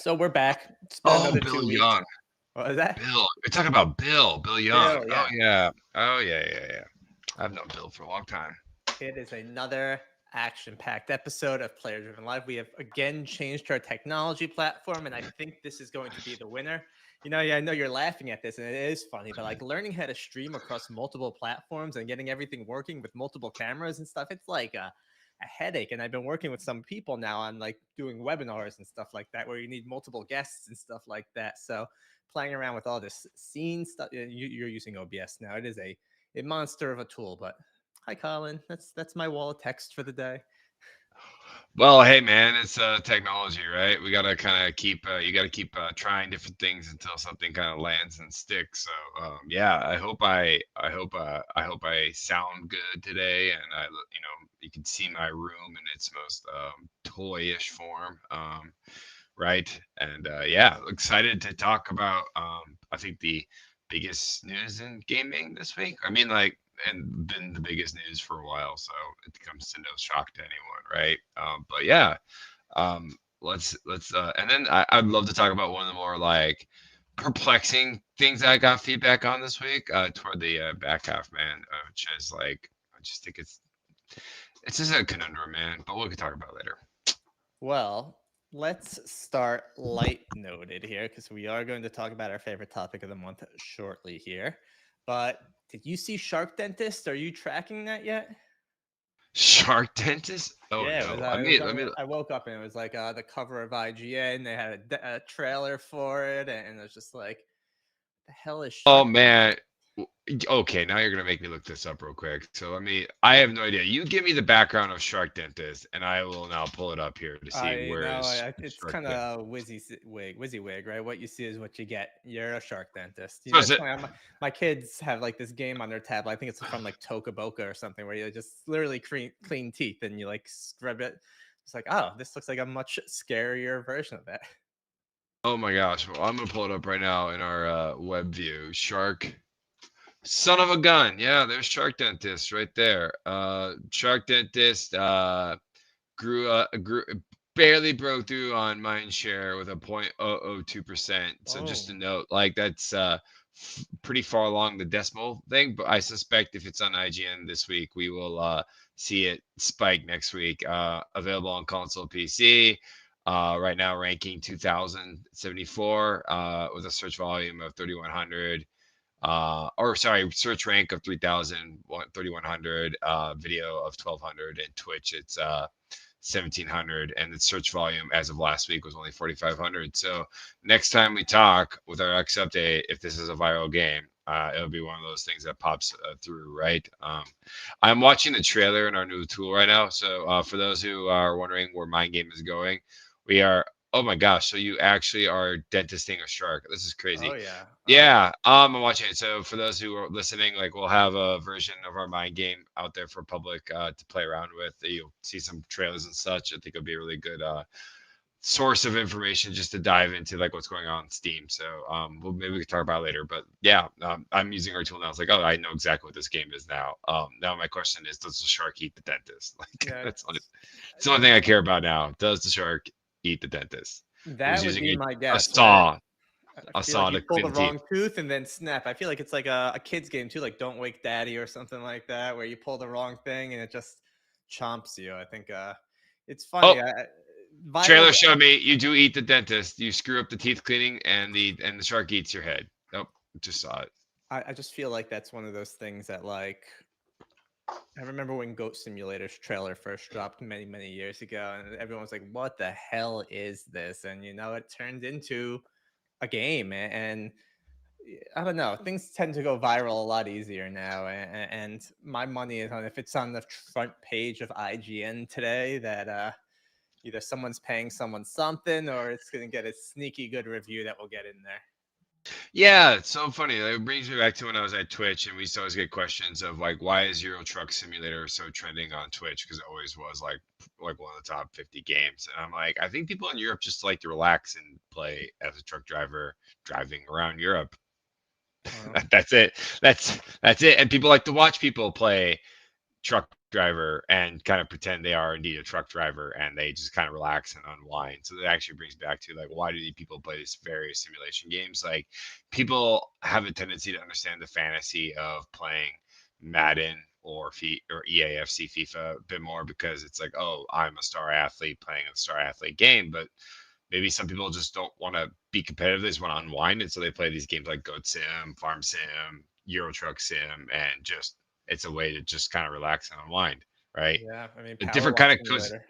So we're back. It's been Oh, another Bill 2 weeks. Young. What was that? Bill. We're talking about Bill Young. Bill, Oh yeah. yeah. Oh yeah. I've known Bill for a long time. It is another action-packed episode of Player Driven Live. We have again changed our technology platform, and I think this is going to be the winner. Yeah, I know you're laughing at this, and it is funny, but like learning how to stream across multiple platforms and getting everything working with multiple cameras and stuff, it's like a headache. And I've been working with some people now on like doing webinars and stuff like that, where you need multiple guests and stuff like that. So playing around with all this scene stuff, you're using OBS now. It is a monster of a tool, but hi, Colin. That's my wall of text for the day. Well, hey man, it's technology, right? We gotta kind of keep you gotta keep trying different things until something kind of lands and sticks. So yeah, I hope I sound good today, and you can see my room in its most toyish form, right? And yeah, excited to talk about I think the biggest news in gaming this week. I mean, like, and been the biggest news for a while, so it comes to no shock to anyone, right? But yeah, let's and then I'd love to talk about one of the more like perplexing things I got feedback on this week toward the back half, man, which is like I just think it's just a conundrum, man. But we can talk about it later. Well, let's start light noted here because we are going to talk about our favorite topic of the month shortly here. But did you see Shark Dentist? Are you tracking that yet? Shark Dentist? Oh Yeah, no. it was on. I woke up and it was like the cover of IGN. They had a trailer for it, and it was just like, the hell is Oh Shark man. Okay, now you're gonna make me look this up real quick. So I have no idea. You give me the background of Shark Dentist, and I will now pull it up here to see I where know. is It's Shark kind Dentist. of WYSIWYG, right? What you see is what you get. You're a shark dentist. So is It's it? funny. My kids have like this game on their tablet. I think it's from like Tokaboka or something, where you just literally clean teeth and you like scrub it. It's like, oh, this looks like a much scarier version of that. Oh my gosh. Well, I'm gonna pull it up right now in our web view. Shark. Son of a gun. Yeah, there's Shark Dentist right there. Shark Dentist grew barely broke through on Mindshare with a 0.002%. So just Oh, to note, like that's pretty far along the decimal thing, but I suspect if it's on IGN this week, we will see it spike next week. Available on console PC. Right now ranking 2074 with a search volume of 3100 or sorry, search rank of 3000, 3100, video of 1200, and Twitch it's 1700, and the search volume as of last week was only 4500. So next time we talk with our X update, if this is a viral game, it'll be one of those things that pops through, right? I'm watching the trailer in our new tool right now. So for those who are wondering where Mind Game is going, we are. Oh my gosh! So you actually are dentisting a shark. This is oh crazy. yeah, oh yeah. Yeah, I'm watching it. So for those who are listening, like we'll have a version of our mind game out there for public to play around with. You'll see some trailers and such. I think it'll be a really good source of information just to dive into like what's going on Steam. So maybe we can talk about it later. But yeah, I'm using our tool now. It's like, oh, I know exactly what this game is now. Now my question is, does the shark eat the dentist? Like Yeah, it's the only thing I care about now. Does the shark eat the dentist? It was that would using be my a guess, where saw, I a feel like saw you to pull clean the the teeth. wrong tooth and then snap. I feel like it's like a kid's game too, like Don't Wake Daddy or something like that, where you pull the wrong thing and it just chomps you. I think it's Oh, funny. Viral. trailer showed me you do eat the dentist. You screw up the teeth cleaning, and the shark eats your head. Nope, just saw it. I just feel like that's one of those things that like I remember when Goat Simulator's trailer first dropped many years ago, and everyone was like, "What the hell is this?" And it turned into a game, and I don't know. Things tend to go viral a lot easier now, and my money is on if it's on the front page of IGN today that either someone's paying someone something or it's going to get a sneaky good review that will get in there. Yeah, it's so funny. It brings me back to when I was at Twitch, and we used to always get questions of like, why is Euro Truck Simulator so trending on Twitch? Because it always was like one of the top 50 games. And I'm like, I think people in Europe just like to relax and play as a truck driver driving around Europe. Well, That's it. That's it. And people like to watch people play truck driver and kind of pretend they are indeed a truck driver, and they just kind of relax and unwind. So that actually brings back to like, why do these people play these various simulation games? Like, people have a tendency to understand the fantasy of playing Madden or EAFC FIFA a bit more because it's like, oh, I'm a star athlete playing a star athlete game, but maybe some people just don't want to be competitive. They just want to unwind, and so they play these games like Goat Sim, Farm Sim, Euro Truck Sim, and just it's a way to just kind of relax and unwind, right? Yeah, I mean, A Power different Wash kind of cozy, Simulator.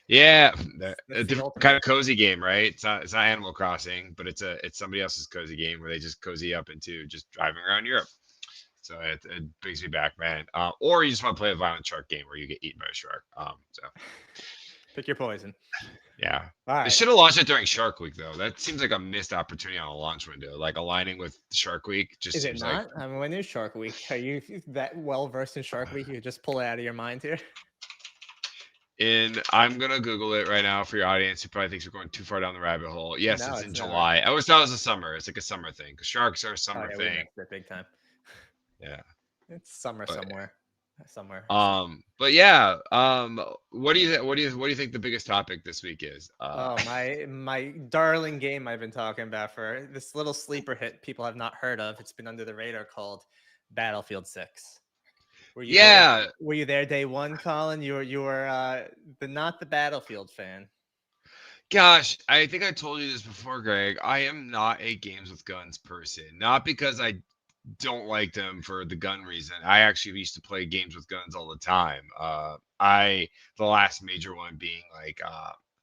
yeah, a That's the different kind ultimate. of cozy game, right? It's not Animal Crossing, but it's somebody else's cozy game where they just cozy up into just driving around Europe. So it brings me back, man. Or you just want to play a violent shark game where you get eaten by a shark. So Pick your poison. yeah. All They right. should have launched it during Shark Week, though. That seems like a missed opportunity on a launch window. Like aligning with Shark Week just Is it seems like. not? I mean, when is Shark Week? Are you that well versed in Shark Week? You could just pull it out of your mind here. I'm gonna Google it right now for your audience who probably thinks we're going too far down the rabbit hole. Yes, No, it's in it's not. July. I always thought it was a summer. It's like a summer thing because sharks are a Oh summer yeah, we thing. missed it big time. Yeah, It's summer but somewhere. Somewhere. but yeah. What do you think the biggest topic this week is? Oh, my darling game I've been talking about for this little sleeper hit people have not heard of. It's been under the radar called Battlefield 6. Were you there? Yeah, Were you there day one, Colin? You were the not the Battlefield fan. gosh, I think I told you this before, Greg. I am not a games with guns person. Not because I don't like them for the gun reason. I actually used to play games with guns all the time. The last major one being like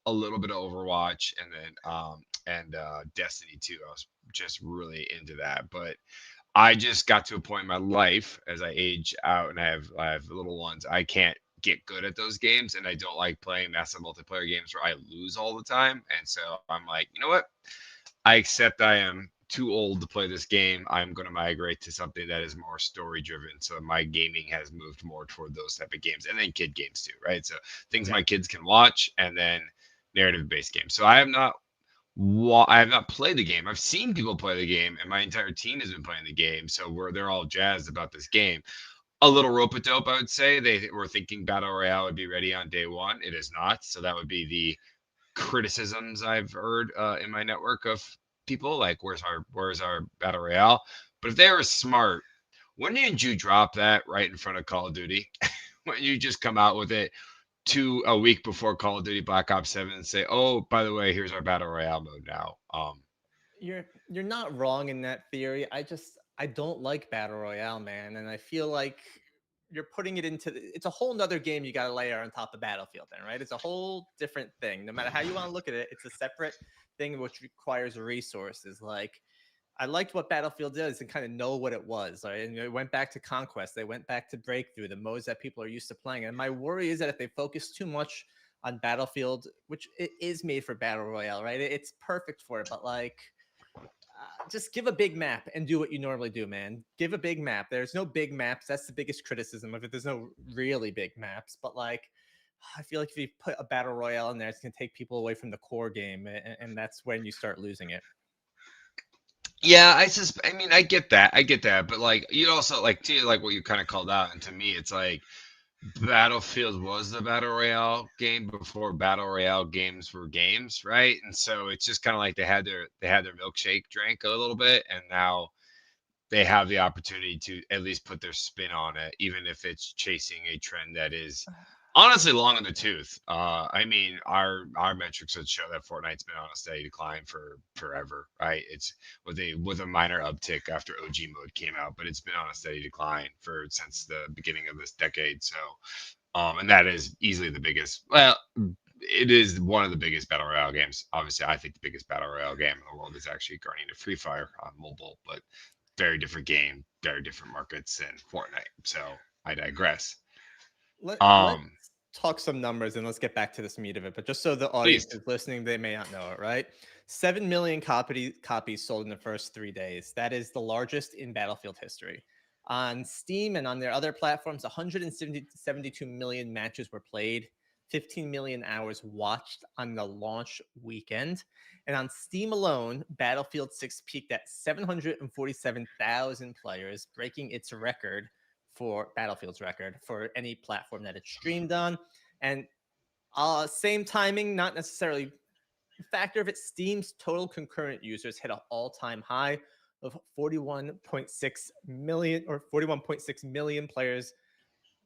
a little bit of Overwatch and then Destiny 2. I was just really into that. But I just got to a point in my life as I age out and I have little ones. I can't get good at those games, and I don't like playing massive multiplayer games where I lose all the time. And so I'm like, you know what? I accept I am too old to play this game. I'm going to migrate to something that is more story driven. So my gaming has moved more toward those type of games, and then kid games too, right? So things Yeah. my kids can watch, and then narrative based games. So I have not played the game. I've seen people play the game, and my entire team has been playing the game. So they're all jazzed about this game. A little rope a dope, I would say. They were thinking battle royale would be ready on day one. It is not. So that would be the criticisms I've heard in my network of people like, where's our battle royale? But if they were smart, wouldn't you drop that right in front of Call of Duty? Wouldn't you just come out with it a week before Call of Duty Black Ops 7 and say, oh, by the way, here's our battle royale mode now? You're not wrong in that theory. I don't like battle royale, man, and I feel like you're putting it into it's a whole nother game you got to layer on top of Battlefield, then, right? It's a whole different thing. No matter how you want to look at it, it's a separate thing which requires resources. Like I liked what Battlefield does and kind of know what it was. Right? And it went back to Conquest. They went back to Breakthrough, the modes that people are used to playing. And my worry is that if they focus too much on Battlefield, which it is made for battle royale, right? It's perfect for it, but like just give a big map and do what you normally do, man. Give a big map. There's no big maps. That's the biggest criticism of it. There's no really big maps, but like, I feel like if you put a battle royale in there, it's gonna take people away from the core game, and that's when you start losing it. Yeah, I mean, I get that, but like, you also like to like what you kind of called out, and to me, it's like Battlefield was the battle royale game before battle royale games were games, right? And so it's just kind of like they had their milkshake drink a little bit, and now they have the opportunity to at least put their spin on it, even if it's chasing a trend that is honestly long in the tooth. I mean, our metrics would show that Fortnite's been on a steady decline for forever, right? It's with a minor uptick after OG mode came out, but it's been on a steady decline for since the beginning of this decade. So, and that is easily the biggest. Well, it is one of the biggest battle royale games. Obviously, I think the biggest battle royale game in the world is actually Guardian of Free Fire on mobile, but very different game, very different markets than Fortnite. So I digress. Let's Um, talk some numbers and let's get back to this meat of it. But just so the audience please. is listening, they may not know it, right? 7 million copies sold in the first 3 days. That is the largest in Battlefield history. On Steam and on their other platforms, 172 million matches were played, 15 million hours watched on the launch weekend. And on Steam alone, Battlefield 6 peaked at 747,000 players, breaking its record for Battlefield's record for any platform that it's streamed on. And same timing, not necessarily factor of it. Steam's total concurrent users hit an all-time high of 41.6 million, or 41.6 million players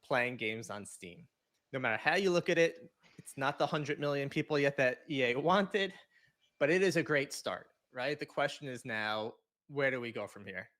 playing games on Steam. No matter how you look at it, it's not the 100 million people yet that EA wanted, but it is a great start, right? The question is now, where do we go from here?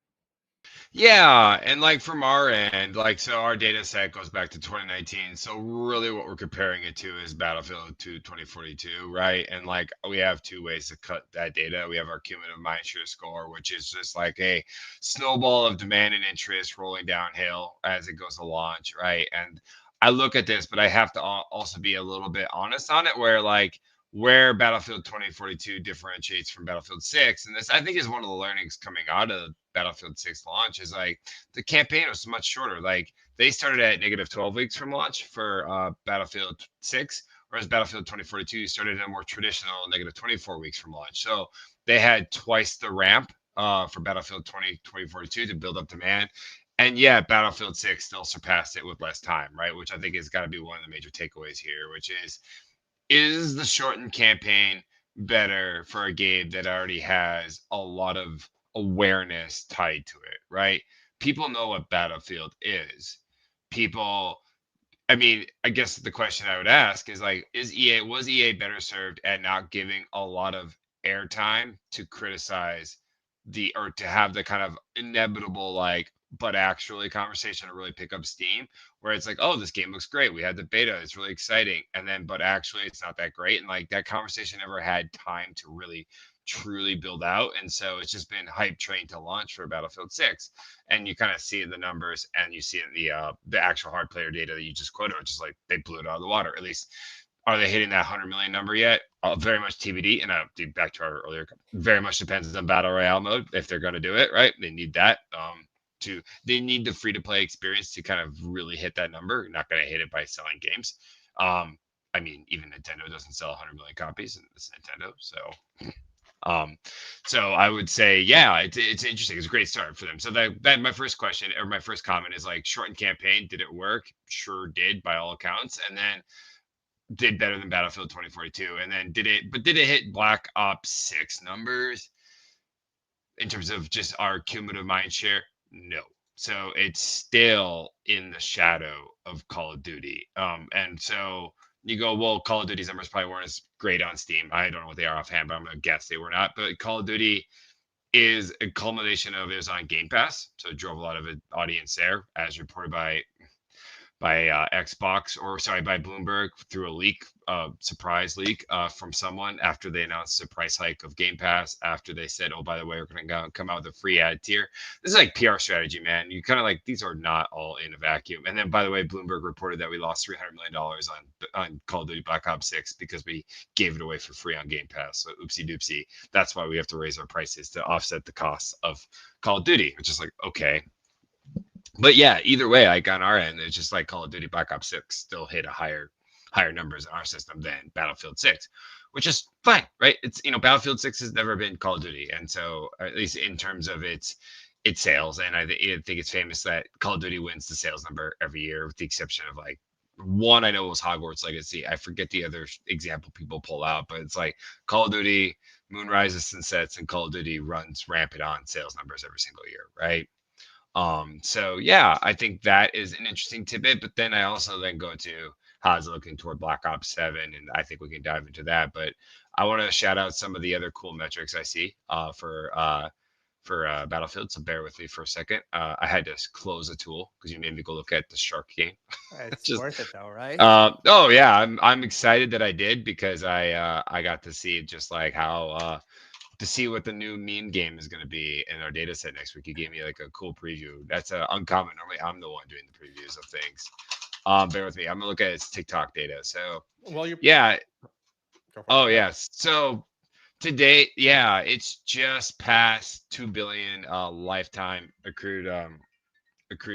Yeah, and like from our end, like so our data set goes back to 2019. So really what we're comparing it to is Battlefield 2 2042, right? And like we have two ways to cut that data. We have our cumulative mindshare score, which is just like a snowball of demand and interest rolling downhill as it goes to launch, right? And I look at this, but I have to also be a little bit honest on it, where Battlefield 2042 differentiates from Battlefield 6, and this I think is one of the learnings coming out of Battlefield 6 launch, is like the campaign was much shorter. Like they started at negative 12 weeks from launch for Battlefield 6, whereas Battlefield 2042 started at a more traditional negative 24 weeks from launch. So they had twice the ramp for Battlefield 2042 to build up demand. And yeah, Battlefield 6 still surpassed it with less time, right? Which I think has got to be one of the major takeaways here, which is the shortened campaign better for a game that already has a lot of awareness tied to it, right? People know what Battlefield is. People, I mean, I guess the question I would ask is like, was EA better served at not giving a lot of airtime to criticize or to have the kind of inevitable like but actually conversation to really pick up steam, where it's like, oh, this game looks great, we had the beta, it's really exciting, and then but actually it's not that great, and like that conversation never had time to really truly build out. And so it's just been hype train to launch for Battlefield 6. And you kind of see the numbers, and you see the actual hard player data that you just quoted, which is like they blew it out of the water. At least, are they hitting that 100 million number yet? Very much TBD. And back to our earlier, very much depends on battle royale mode if they're going to do it, right? They need that. They need the free to play experience to kind of really hit that number. You're not going to hit it by selling games. I mean, even Nintendo doesn't sell 100 million copies, and it's Nintendo. So I would say, yeah, it's interesting. It's a great start for them. So that my first question, or my first comment, is like, shortened campaign, did it work? Sure did, by all accounts. And then did better than Battlefield 2042. And then did it hit Black Ops 6 numbers in terms of just our cumulative mind share? No. So it's still in the shadow of Call of Duty. And so you go, well, Call of Duty's numbers probably weren't as great on Steam. I don't know what they are offhand, but I'm going to guess they were not. But Call of Duty is a culmination of, it was on Game Pass. So it drove a lot of audience there, as reported by Xbox, or sorry, by Bloomberg, through a leak, surprise leak from someone after they announced the price hike of Game Pass. After they said, "Oh, by the way, we're going to come out with a free ad tier." This is like PR strategy, man. You kind of like, these are not all in a vacuum. And then, by the way, Bloomberg reported that we lost $300 million on Call of Duty Black Ops 6 because we gave it away for free on Game Pass. So oopsie doopsie. That's why we have to raise our prices to offset the costs of Call of Duty. Which is like, okay. But yeah, either way, like on our end, it's just like Call of Duty Black Ops 6 still hit a higher numbers in our system than Battlefield 6, which is fine, right? It's, Battlefield 6 has never been Call of Duty, and so at least in terms of its sales, and I think it's famous that Call of Duty wins the sales number every year, with the exception of like one I know was Hogwarts Legacy. I forget the other example people pull out, but it's like Call of Duty, Moonrise, Sunsets, and Call of Duty runs rampant on sales numbers every single year, right? So yeah, I think that is an interesting tidbit. But then I also then go to how's it looking toward Black Ops 7, and I think we can dive into that. But I want to shout out some of the other cool metrics I see for Battlefield. So bear with me for a second. I had to close a tool because you made me go look at the Shark game. It's Just worth it though, right? oh yeah, I'm excited that I did, because I got to see just like how to see what the new meme game is going to be in our data set next week. You gave me like a cool preview. That's uncommon. Normally, I'm the one doing the previews of things. Bear with me. I'm gonna look at its TikTok data. So, Well, you're yeah. go for Oh, it. yes. So today, yeah, it's just past 2 billion lifetime accrued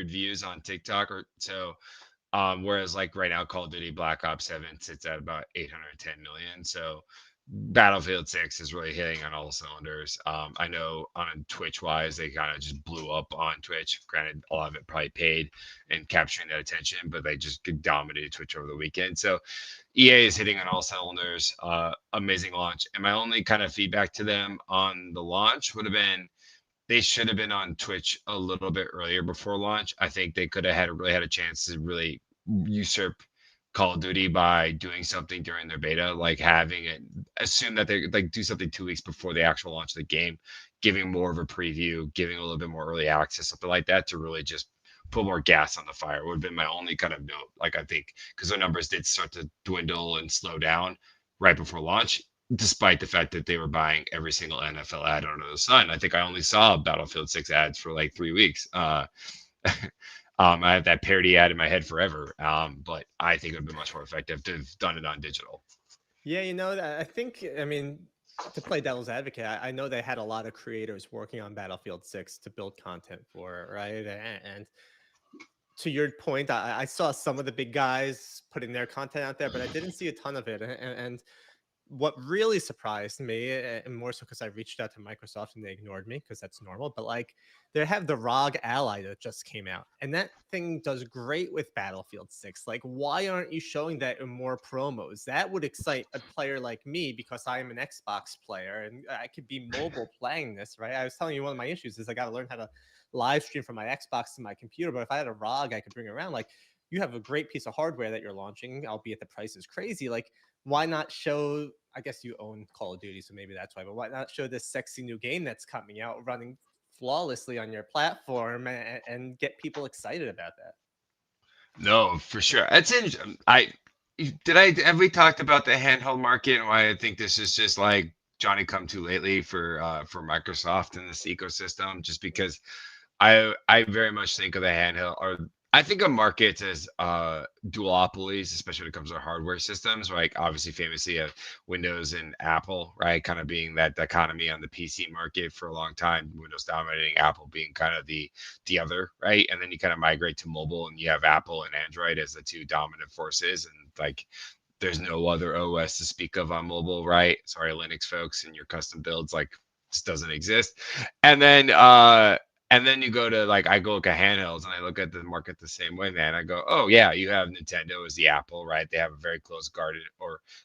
views on TikTok. Or so. Whereas like right now, Call of Duty Black Ops 7 sits at about 810 million. So Battlefield 6 is really hitting on all cylinders. I know on Twitch wise, they kind of just blew up on Twitch. Granted, a lot of it probably paid and capturing that attention, but they just dominated Twitch over the weekend. So EA is hitting on all cylinders. Amazing launch. And my only kind of feedback to them on the launch would have been they should have been on Twitch a little bit earlier before launch. I think they could have had a chance to really usurp Call of Duty by doing something during their beta, like having it assume that they like do something 2 weeks before the actual launch of the game, giving more of a preview, giving a little bit more early access, something like that to really just put more gas on the fire would have been my only kind of note. Like I think because the numbers did start to dwindle and slow down right before launch, despite the fact that they were buying every single NFL ad under the sun. I think I only saw Battlefield 6 ads for like 3 weeks. I have that parody ad in my head forever. But I think it would be much more effective to have done it on digital. Yeah, you know, I think, I mean, to play devil's advocate, I know they had a lot of creators working on Battlefield 6 to build content for it, right? And to your point, I saw some of the big guys putting their content out there, but I didn't see a ton of it. And what really surprised me, and more so because I reached out to Microsoft and they ignored me because that's normal, but like they have the ROG Ally that just came out, and that thing does great with Battlefield 6. Like, why aren't you showing that in more promos? That would excite a player like me because I am an Xbox player and I could be mobile playing this, right? I was telling you one of my issues is I got to learn how to live stream from my Xbox to my computer, but if I had a ROG I could bring around, like, you have a great piece of hardware that you're launching, albeit the price is crazy. Like, why not show, I guess you own Call of Duty, so maybe that's why, but why not show this sexy new game that's coming out running flawlessly on your platform and get people excited about that? No, for sure. That's interesting. I have we talked about the handheld market and why I think this is just like Johnny come to lately for Microsoft and this ecosystem, just because I very much think of the handheld or I think of markets as duopolies, especially when it comes to hardware systems. Like obviously, famously, Windows and Apple, right? Kind of being that dichotomy on the PC market for a long time. Windows dominating, Apple being kind of the other, right? And then you kind of migrate to mobile, and you have Apple and Android as the two dominant forces, and like there's no other OS to speak of on mobile, right? Sorry, Linux folks and your custom builds, like just doesn't exist. And then and then you go to like I go look at handhelds and I look at the market the same way, man. I go, oh yeah, you have Nintendo as the Apple, right? They have a very closed garden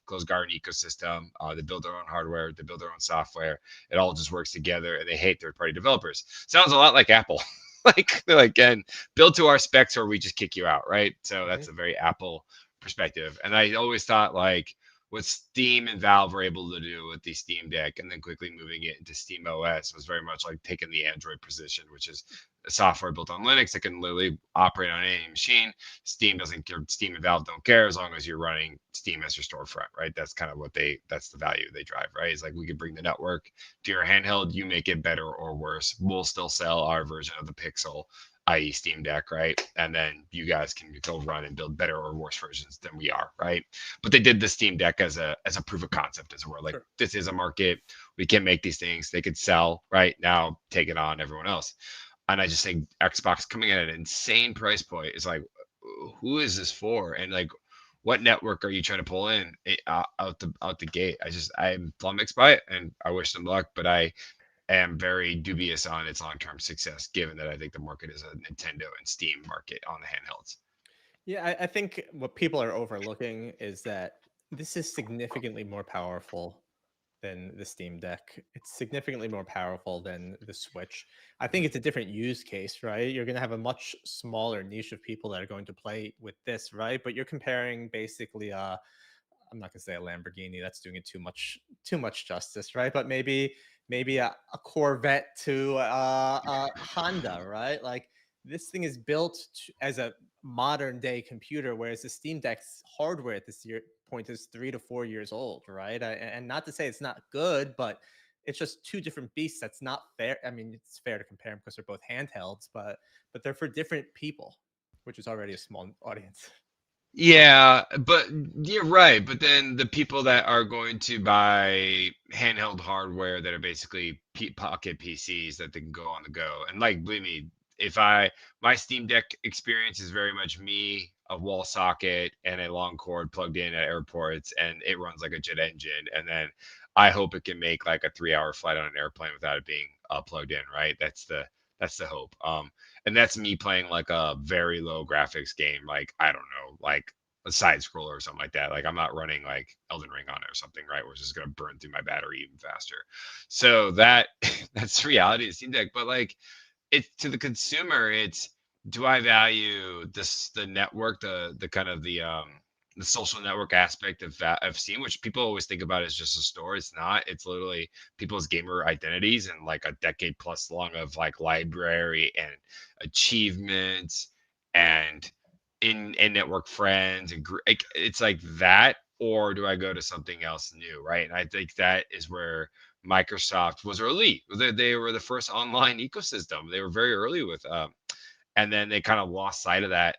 ecosystem. They build their own hardware, they build their own software. It all just works together, and they hate third party developers. Sounds a lot like Apple. Like they're like, and build to our specs or we just kick you out, right? So that's a very Apple perspective. And I always thought like what Steam and Valve were able to do with the Steam Deck and then quickly moving it into Steam OS was very much like taking the Android position, which is a software built on Linux that can literally operate on any machine. Steam doesn't care. Steam and Valve don't care as long as you're running Steam as your storefront, right? That's kind of that's the value they drive, right? It's like we can bring the network to your handheld, you make it better or worse. We'll still sell our version of the Pixel, i.e. Steam Deck, right? And then you guys can go run and build better or worse versions than we are, right? But they did the Steam Deck as a proof of concept, as it were. Like Sure. this is a market. We can make these things. They could sell, right? Now take it on everyone else. And I just think Xbox coming at an insane price point is like, who is this for? And like, what network are you trying to pull in out the gate? I'm flummoxed by it, and I wish them luck. But I am very dubious on its long-term success, given that I think the market is a Nintendo and Steam market on the handhelds. Yeah, I think what people are overlooking is that this is significantly more powerful than the Steam Deck. It's significantly more powerful than the Switch. I think it's a different use case, right? You're going to have a much smaller niche of people that are going to play with this, right? But you're comparing basically I'm not gonna say a Lamborghini. That's doing it too much justice, right? But maybe a Corvette to a Honda, right? Like this thing is built as a modern day computer, whereas the Steam Deck's hardware at this point is 3 to 4 years old, right? And not to say it's not good, but it's just two different beasts. That's not fair. I mean, it's fair to compare them because they're both handhelds, but they're for different people, which is already a small audience. Yeah, but you're right. But then the people that are going to buy handheld hardware that are basically pocket PCs that they can go on the go, and like, believe me, if I my Steam Deck experience is very much me a wall socket and a long cord plugged in at airports, and it runs like a jet engine. And then I hope it can make like a 3 hour flight on an airplane without it being plugged in. Right. That's the hope. And that's me playing like a very low graphics game. Like, I don't know, like a side scroller or something like that. Like, I'm not running like Elden Ring on it or something, right? Where it's just gonna burn through my battery even faster. So that that's reality it seems like. But like, it's to the consumer, it's, do I value this, the network, the kind of the social network aspect of Steam, which people always think about as just a store. It's not. It's literally people's gamer identities and like a decade plus long of like library and achievements and in network friends and like, it's like that. Or do I go to something else new, right? And I think that is where Microsoft was early. They were the first online ecosystem. They were very early with, and then they kind of lost sight of that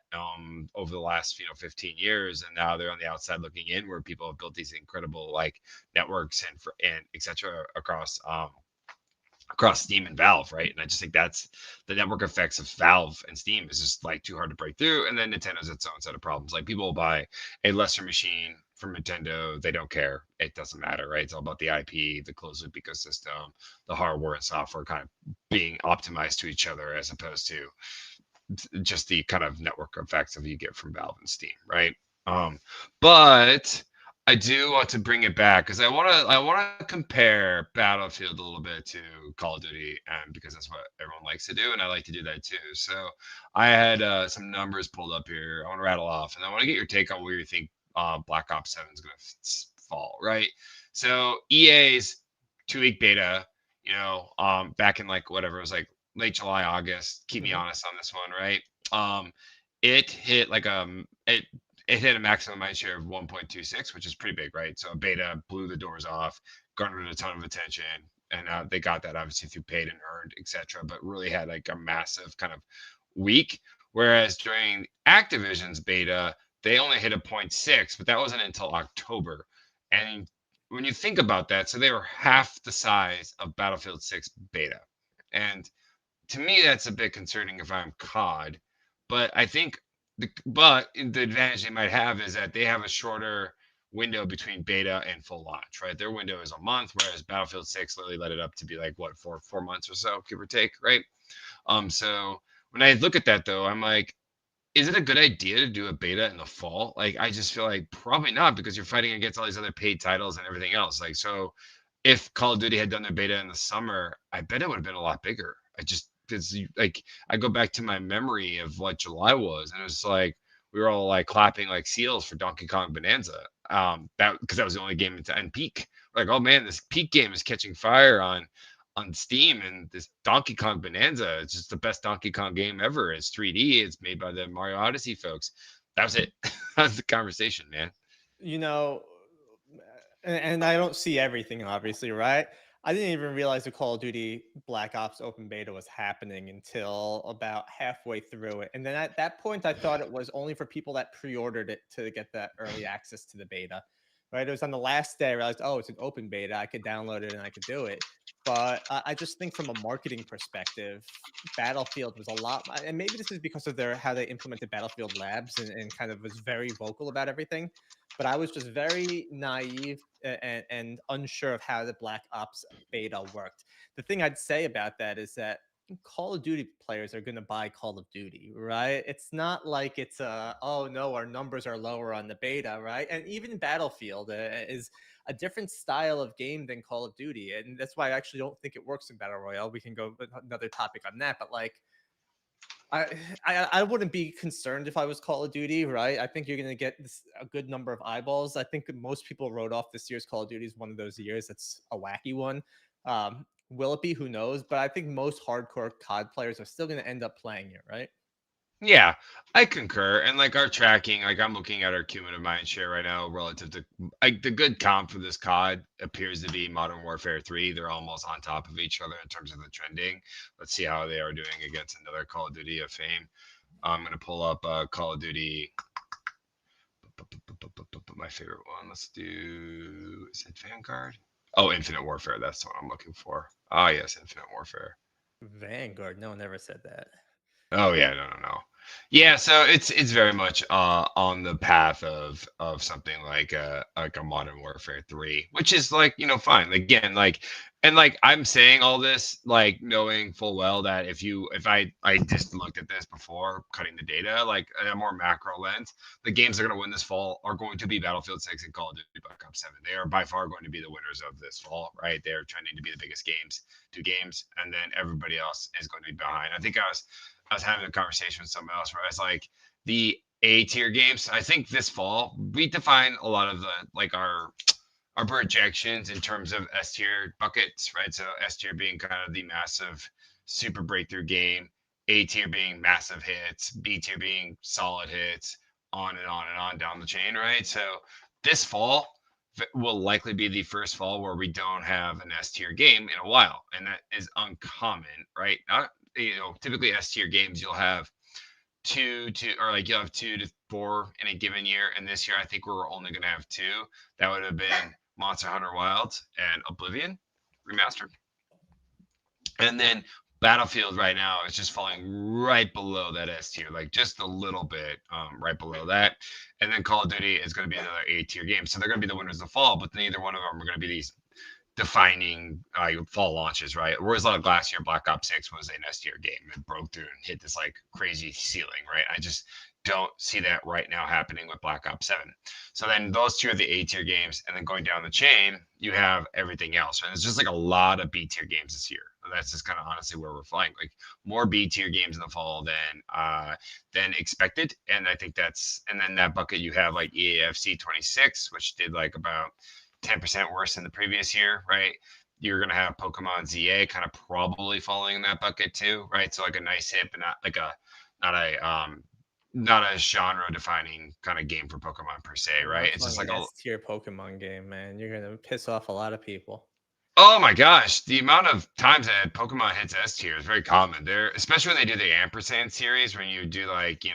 over the last 15 years, and now they're on the outside looking in, where people have built these incredible like networks and etc. across Steam and Valve, right? And I just think that's the network effects of Valve and Steam is just like too hard to break through. And then Nintendo's its own set of problems. Like, people will buy a lesser machine from Nintendo, they don't care. It doesn't matter, right? It's all about the IP, the closed loop ecosystem, the hardware and software kind of being optimized to each other, as opposed to just the kind of network effects of you get from Valve and Steam, right? Um, but I do want to bring it back because I want to compare Battlefield a little bit to Call of Duty, and because that's what everyone likes to do, and I like to do that too. So I had some numbers pulled up here. I want to rattle off, and I want to get your take on where you think Black Ops 7 is going to fall, right? So EA's 2 week beta, back in like whatever it was, like late July, August. Keep me Mhm. honest on this one, right? Um, it hit like it hit a maximum mind share of 1.26, which is pretty big, right? So beta blew the doors off, garnered a ton of attention, and they got that obviously through paid and earned, etc. But really had like a massive kind of week. Whereas during Activision's beta, they only hit a zero point 0.6, but that wasn't until October. And when you think about that, so they were half the size of Battlefield 6 beta. And to me, that's a bit concerning if I'm COD. But I think the advantage they might have is that they have a shorter window between beta and full launch, right? Their window is a month, whereas Battlefield 6 literally let it up to be like what, 4 months or so, give or take, right? So when I look at that though, I'm like, is it a good idea to do a beta in the fall? Like, I just feel like probably not, because you're fighting against all these other paid titles and everything else. Like, so if Call of Duty had done their beta in the summer, I bet it would have been a lot bigger. I just, because like, I go back to my memory of what July was, and it was like we were all like clapping like seals for Donkey Kong Bonanza. That because that was the only game in peak. Like, oh man, this peak game is catching fire on Steam, and this Donkey Kong Bonanza is just the best Donkey Kong game ever. It's 3D. It's made by the Mario Odyssey folks. That was it. That was the conversation, man. You know, and I don't see everything, obviously, right? I didn't even realize the Call of Duty Black Ops open beta was happening until about halfway through it. And then at that point, I thought it was only for people that pre ordered it to get that early access to the beta, right? It was on the last day I realized, oh, it's an open beta. I could download it and I could do it. But I just think from a marketing perspective, Battlefield was a lot, and maybe this is because of their how they implemented Battlefield Labs and kind of was very vocal about everything, but I was just very naive and unsure of how the Black Ops beta worked. The thing I'd say about that is that Call of Duty players are going to buy Call of Duty, right? It's not like it's oh no, our numbers are lower on the beta, right? And even Battlefield is a different style of game than Call of Duty, and that's why I actually don't think it works in Battle Royale. We can go with another topic on that, but like I, I wouldn't be concerned if I was Call of Duty, right? I think you're going to get a good number of eyeballs. I think most people wrote off this year's Call of Duty as one of those years that's a wacky one. Will it be? Who knows? But I think most hardcore COD players are still going to end up playing it, right? Yeah, I concur. And like our tracking, like I'm looking at our cumulative mind share right now relative to like the good comp for this COD appears to be Modern Warfare 3. They're almost on top of each other in terms of the trending. Let's see how they are doing against another Call of Duty of fame. I'm gonna pull up Call of Duty, my favorite one. Let's do, is it Vanguard? Oh, Infinite Warfare. That's what I'm looking for. Ah, yes, Infinite Warfare. Vanguard. No one ever said that. Oh yeah, no, no, no. Yeah, so it's very much on the path of something like a Modern Warfare 3, which is like, fine. Again, and like I'm saying all this like knowing full well that if I just looked at this before cutting the data, like in a more macro lens, the games that are going to win this fall are going to be Battlefield 6 and Call of Duty Black Ops 7. They are by far going to be the winners of this fall, right? They're trending to be the biggest games, two games, and then everybody else is going to be behind. I was having a conversation with someone else where I was like, the A tier games. I think this fall we define a lot of the like our projections in terms of S tier buckets, right? So S tier being kind of the massive super breakthrough game, A tier being massive hits, B tier being solid hits, on and on and on down the chain, right? So this fall will likely be the first fall where we don't have an S tier game in a while, and that is uncommon, right? Not typically S tier games you'll have you'll have 2 to 4 in a given year, and this year I think we're only going to have two. That would have been Monster Hunter Wilds and Oblivion remastered, and then Battlefield right now is just falling right below that S tier, like just a little bit right below that. And then Call of Duty is going to be another A tier game, so they're going to be the winners of the fall. But neither one of them are going to be these defining fall launches, right? Whereas like last year, Black Ops 6 was an S tier game and broke through and hit this like crazy ceiling, right? I just don't see that right now happening with Black Ops 7. So then those two are the A tier games, and then going down the chain, you have everything else. And it's just like a lot of B tier games this year. And that's just kind of honestly where we're flying. Like more B tier games in the fall than expected. And I think and then that bucket you have like EAFC 26, which did like about 10% worse than the previous year, right? You're gonna have Pokemon ZA kind of probably falling in that bucket too, right? So like a nice hit, but not a not a genre defining kind of game for Pokemon per se, right? Not It's just calling like an S tier Pokemon game, man. You're gonna piss off a lot of people. oh my gosh, the amount of times that Pokemon hits S tier is very common. There, especially when they do the Ampersand series, when you do like,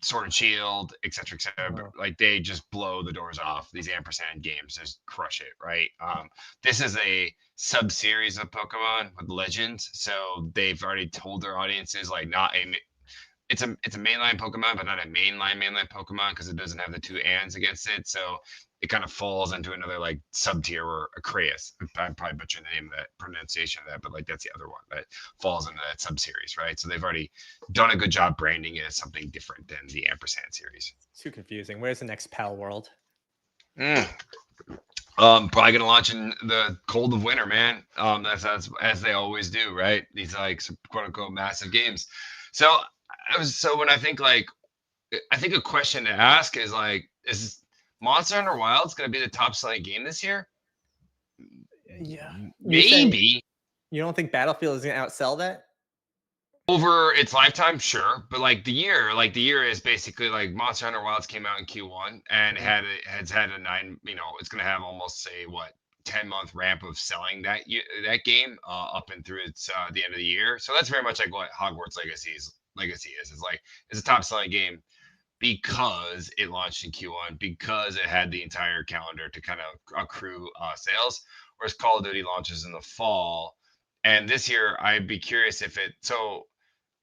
Sword and Shield, et cetera. But Oh, like they just blow the doors off. These Ampersand games just crush it, right? This is a sub series of Pokemon with Legends, so they've already told their audiences like not a it's a mainline Pokemon, but not a mainline Pokemon because it doesn't have the two ands against it. So it kind of falls into another like sub tier or Acreus. I'm probably butchering the name of that pronunciation of that, but like that's the other one that falls into that sub series, right? So they've already done a good job branding it as something different than the Ampersand series. it's too confusing. Where's the next Pal World? Mm. Probably gonna launch in the cold of winter, man. That's as they always do, right? These like quote unquote massive games. So so when I think like I think a question to ask is like, is Monster Hunter Wilds going to be the top selling game this year? Yeah. You're saying Maybe you don't think Battlefield is gonna outsell that? over its lifetime, sure, but like the year is basically like Monster Hunter Wilds came out in Q1 and Mhm. has had a it's going to have almost a what 10-month ramp of selling that game up and through its the end of the year. So that's very much like what Hogwarts Legacy is. It's like it's a top selling game because it launched in Q1, because it had the entire calendar to kind of accrue sales. Whereas Call of Duty launches in the fall, and this year I'd be curious if it. So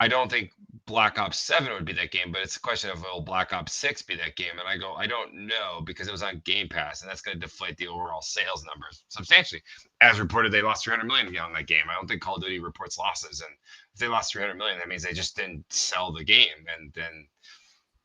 I don't think Black Ops 7 would be that game, but it's a question of will Black Ops 6 be that game? And I go, I don't know because it was on Game Pass, and that's going to deflate the overall sales numbers substantially. As reported, they lost 300 million on that game. I don't think Call of Duty reports losses, and if they lost 300 million, that means they just didn't sell the game, and then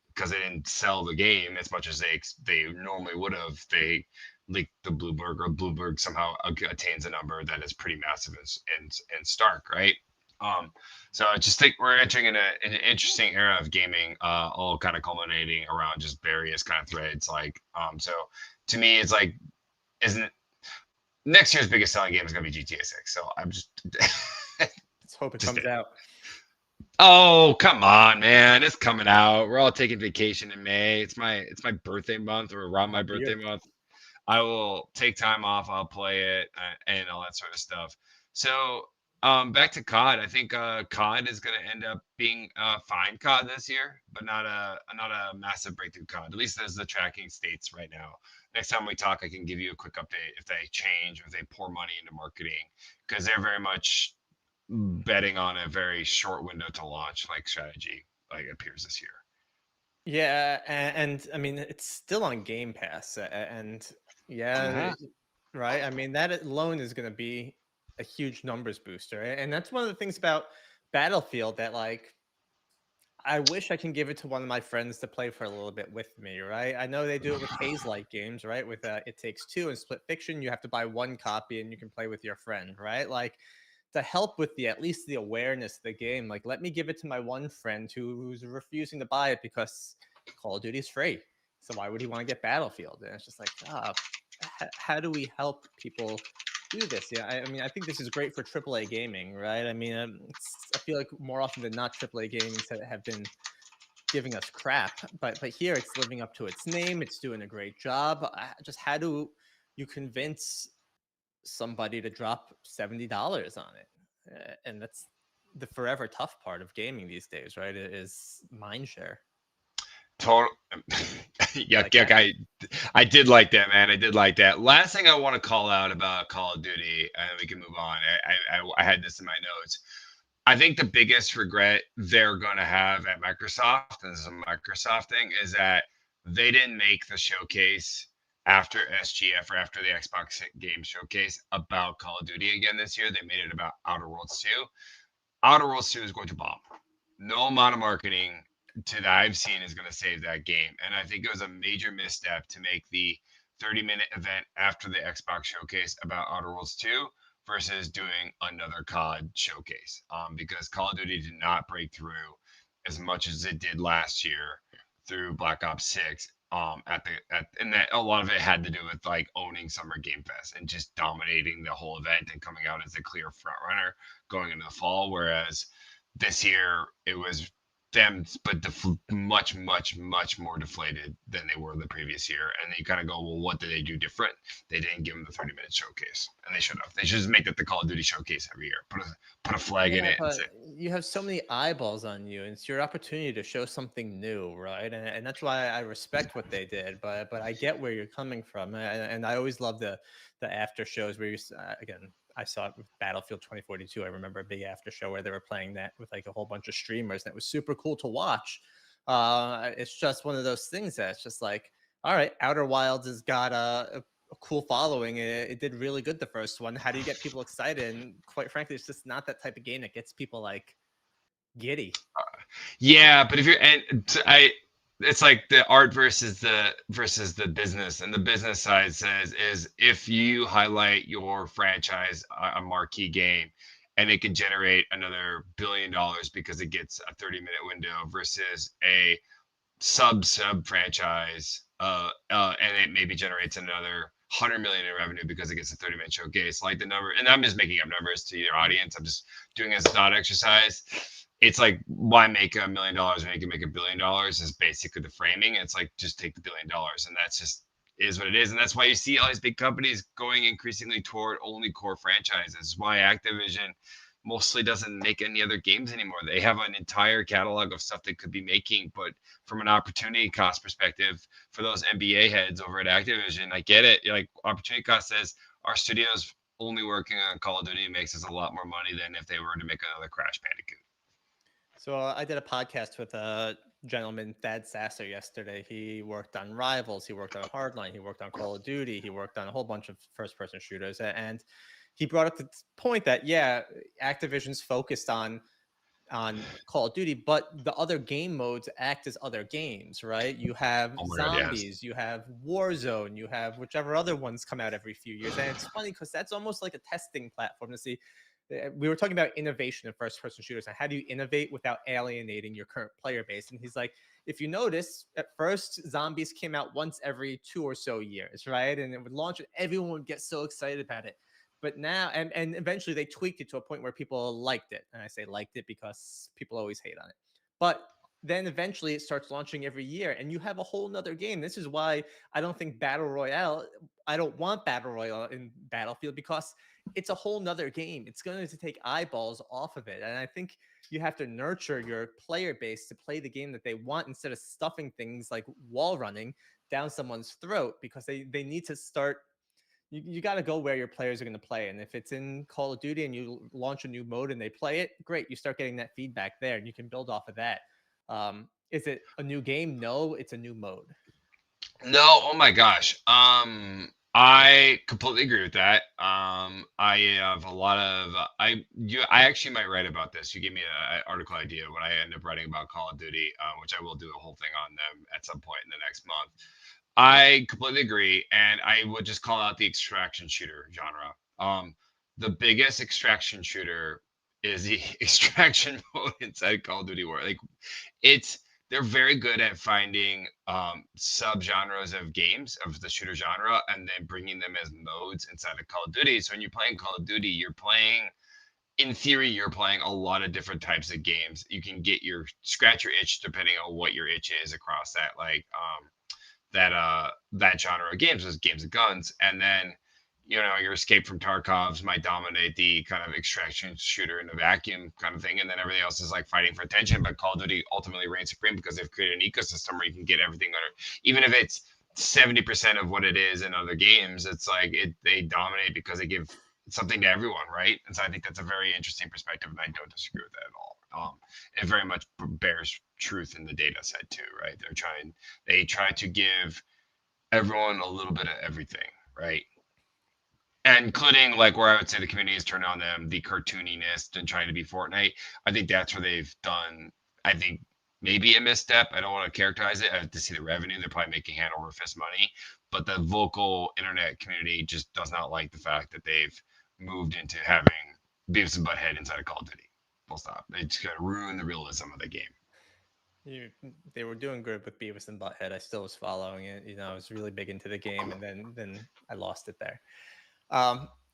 because they didn't sell the game as much as they normally would have. They leaked the Bloomberg, or Bloomberg somehow attains a number that is pretty massive and stark, right? Um, so I just think we're entering in an interesting era of gaming, all kind of culminating around just various kind of threads. Like, so to me, it's like, isn't it, next year's biggest selling game is going to be GTA 6. So I'm just, Let's hope it just comes out. oh, come on, man. It's coming out. We're all taking vacation in May. It's my birthday month or around my birthday Beautiful. month. I will take time off. I'll play it and all that sort of stuff. So, back to COD. I think COD is going to end up being a fine COD this year, but not a massive breakthrough COD. At least as the tracking states right now. Next time we talk, I can give you a quick update if they change or if they pour money into marketing because they're very much betting on a very short window to launch like strategy like appears this year. Yeah, and I mean it's still on Game Pass, and yeah, Uh-huh. right. I mean that alone is going to be a huge numbers booster, and that's one of the things about Battlefield that like I wish I can give it to one of my friends to play for a little bit with me, right? I know they do it with Haze Light games, right? With It Takes Two and Split Fiction, you have to buy one copy and you can play with your friend, right? Like to help with the at least the awareness of the game, like let me give it to my one friend who's refusing to buy it because Call of Duty is free. So why would he want to get Battlefield? And it's just like, how do we help people do this? Yeah, I mean, I think this is great for AAA gaming, right? I mean, I feel like more often than not, AAA games have been giving us crap, but here it's living up to its name. It's doing a great job. Just how do you convince somebody to drop $70 on it? And that's the forever tough part of gaming these days, right? It is mind share. Total. You Yuck, like yuck. that? I did like that, man. I did like that. Last thing I want to call out about Call of Duty, and we can move on. I had this in my notes. I think the biggest regret they're going to have at Microsoft, and this is a Microsoft thing, is that they didn't make the showcase after SGF or after the Xbox game showcase about Call of Duty again this year. They made it about Outer Worlds 2. Outer Worlds 2 is going to bomb. No amount of marketing to that I've seen is going to save that game. And I think it was a major misstep to make the 30-minute event after the Xbox showcase about Outer Worlds 2 versus doing another COD showcase. Because Call of Duty did not break through as much as it did last year through Black Ops 6. And that a lot of it had to do with like owning Summer Game Fest and just dominating the whole event and coming out as a clear front runner going into the fall. Whereas this year it was them, but much, much, much more deflated than they were the previous year. And then you kind of go, well, what did they do different? They didn't give them the 30-minute showcase, and they should have. They should just make that the Call of Duty showcase every year. Put a flag in Yeah, it and but say, you have so many eyeballs on you, and it's your opportunity to show something new, right? And that's why I respect what they did. But I get where you're coming from, and I always love the after shows where again. I saw it with Battlefield 2042. I remember a big after show where they were playing that with like a whole bunch of streamers, and it was super cool to watch. It's just one of those things that it's just like, all right, Outer Wilds has got a cool following. It did really good the first one. How do you get people excited? And quite frankly, it's just not that type of game that gets people like giddy. yeah, but if you're and I it's like the art versus the business, and the business side says is if you highlight your franchise a marquee game and it can generate another $1 billion because it gets a 30-minute window versus a sub franchise and it maybe generates another 100 million in revenue because it gets a 30-minute showcase, like the number, and I'm just making up numbers to your audience, I'm just doing it as a thought exercise. It's like, why make $1 million when you can make $1 billion is basically the framing. It's like, just take the $1 billion, and that's just is what it is. And that's why you see all these big companies going increasingly toward only core franchises. Why Activision mostly doesn't make any other games anymore. They have an entire catalog of stuff they could be making, but from an opportunity cost perspective, for those NBA heads over at Activision, I get it. Like, opportunity cost says our studios only working on Call of Duty makes us a lot more money than if they were to make another Crash Bandicoot. So I did a podcast with a gentleman, Thad Sasser, yesterday. He worked on Rivals, he worked on Hardline, he worked on Call of Duty, he worked on a whole bunch of first-person shooters, and he brought up the point that yeah, Activision's focused on Call of Duty, but the other game modes act as other games, right? You have Oh my god, yes. zombies, you have Warzone, you have whichever other ones come out every few years. And it's funny because that's almost like a testing platform to see. We were talking about innovation in first person shooters and how do you innovate without alienating your current player base? And he's like, if you notice, at first, zombies came out once every 2 or so years, right? And it would launch and everyone would get so excited about it. But now, and eventually they tweaked it to a point where people liked it. And I say liked it because people always hate on it. But then eventually it starts launching every year and you have a whole nother game. This is why I don't think Battle Royale, I don't want Battle Royale in Battlefield because it's a whole nother game. It's going to take eyeballs off of it. And I think you have to nurture your player base to play the game that they want instead of stuffing things like wall running down someone's throat because they need to start. You got to go where your players are going to play. And if it's in Call of Duty and you launch a new mode and they play it, great. You start getting that feedback there and you can build off of that. Is it a new game? No, it's a new mode. No, oh my gosh. I completely agree with that. I have a lot of I actually might write about this. You gave me an article idea when I end up writing about Call of Duty, which I will do a whole thing on them at some point in the next month. I completely agree, and I would just call out the extraction shooter genre. The biggest extraction shooter is the extraction mode inside Call of Duty War. Like it's they're very good at finding subgenres of games of the shooter genre and then bringing them as modes inside of Call of Duty. So when you're playing Call of Duty, you're playing in theory, you're playing a lot of different types of games. You can get your scratch your itch depending on what your itch is across that that genre of games was games of guns. And then your escape from Tarkov's might dominate the kind of extraction shooter in a vacuum kind of thing, and then everything else is like fighting for attention. But Call of Duty ultimately reigns supreme because they've created an ecosystem where you can get everything under, even if it's 70% of what it is in other games. It's like they dominate because they give something to everyone, right? And so I think that's a very interesting perspective, and I don't disagree with that at all. It very much bears truth in the data set too, right? They try to give everyone a little bit of everything, right? And including like where I would say the community has turned on them, the cartooniness and trying to be Fortnite. I think that's where they've done, I think maybe a misstep. I don't want to characterize it. I have to see the revenue. They're probably making hand over fist money. But the vocal internet community just does not like the fact that they've moved into having Beavis and Butthead inside of Call of Duty. Full stop. It's going to ruin the realism of the game. They were doing good with Beavis and Butthead. I still was following it. I was really big into the game, and then I lost it there.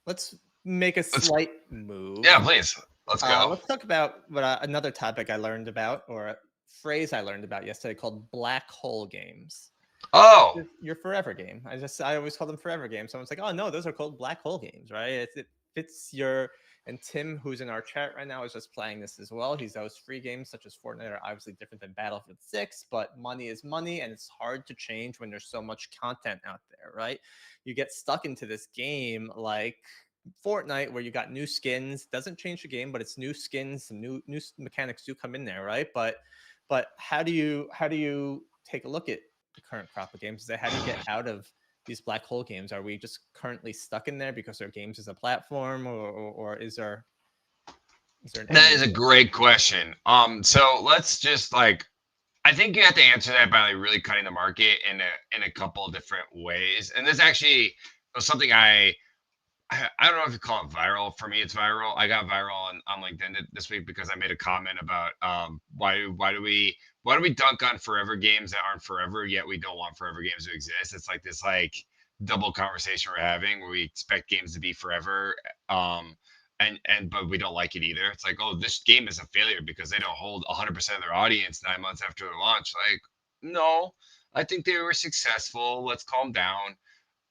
Let's make a slight move. Yeah, please. Let's go. Let's talk about another topic I learned about, or a phrase I learned about yesterday called black hole games. Oh, Your forever game. I always call them forever games. Someone's like, oh no, those are called black hole games, right? It fits your. And Tim, who's in our chat right now, is just playing this as well. He's those free games such as Fortnite are obviously different than Battlefield 6, but money is money, and it's hard to change when there's so much content out there, right? You get stuck into this game like Fortnite where you got new skins. Doesn't change the game, but it's new skins. Some new mechanics do come in there, right? But how do you take a look at the current crop of games? How do you get out of these black hole games? Are we just currently stuck in there because our games is a platform, or is there that is a great question. So let's just like, I think you have to answer that by like really cutting the market in a couple of different ways. And this actually was something I don't know if you call it viral. For me, it's viral. I got viral on LinkedIn this week because I made a comment about why do we dunk on forever games that aren't forever, yet we don't want forever games to exist. It's like this like double conversation we're having where we expect games to be forever, but we don't like it either. It's like, oh, this game is a failure because they don't hold 100% of their audience 9 months after their launch. Like, no, I think they were successful. Let's calm down.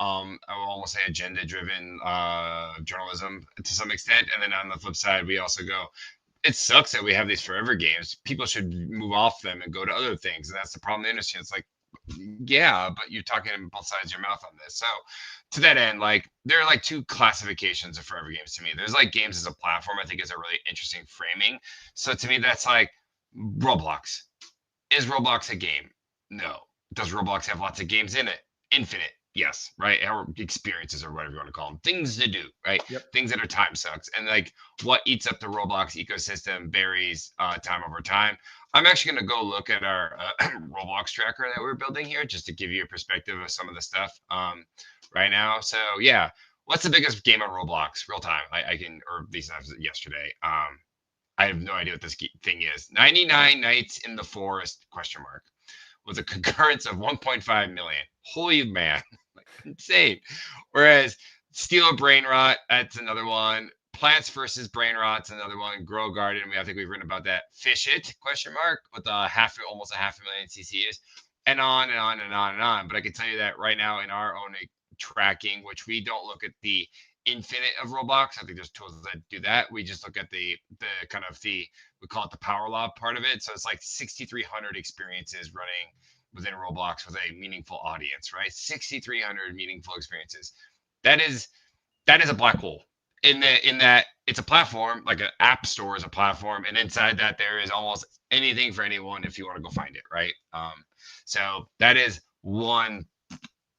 I will almost say agenda-driven journalism to some extent. And then on the flip side, we also go, it sucks that we have these forever games. People should move off them and go to other things. And that's the problem in the industry. It's like, yeah, but you're talking both sides of your mouth on this. So to that end, like there are like two classifications of forever games to me. There's like games as a platform, I think is a really interesting framing. So to me, that's like Roblox. Is Roblox a game? No. Does Roblox have lots of games in it? Infinite. Yes, right? Or experiences or whatever you want to call them. Things to do, right? Yep. Things that are time sucks. And like what eats up the Roblox ecosystem varies time over time. I'm actually going to go look at our Roblox tracker that we're building here just to give you a perspective of some of the stuff right now. So yeah, what's the biggest game on Roblox? Real time. I can, or at least yesterday. I have no idea what this thing is. 99 Nights in the Forest, ? With a concurrence of 1.5 million. Holy man, like insane. Whereas Steal a Brain Rot, that's another one. Plants versus Brain Rot's another one. Grow Garden, I think we've written about that. Fish It, ? With almost a 500,000 CCUs, and on and on and on and on. But I can tell you that right now in our own tracking, which we don't look at the infinite of Roblox. I think there's tools that do that. We just look at the kind of we call it the power law part of it. So it's like 6,300 experiences running within Roblox with a meaningful audience, right? 6,300 meaningful experiences. That is a black hole in that it's a platform, like an app store is a platform, and inside that there is almost anything for anyone if you want to go find it, right? So that is one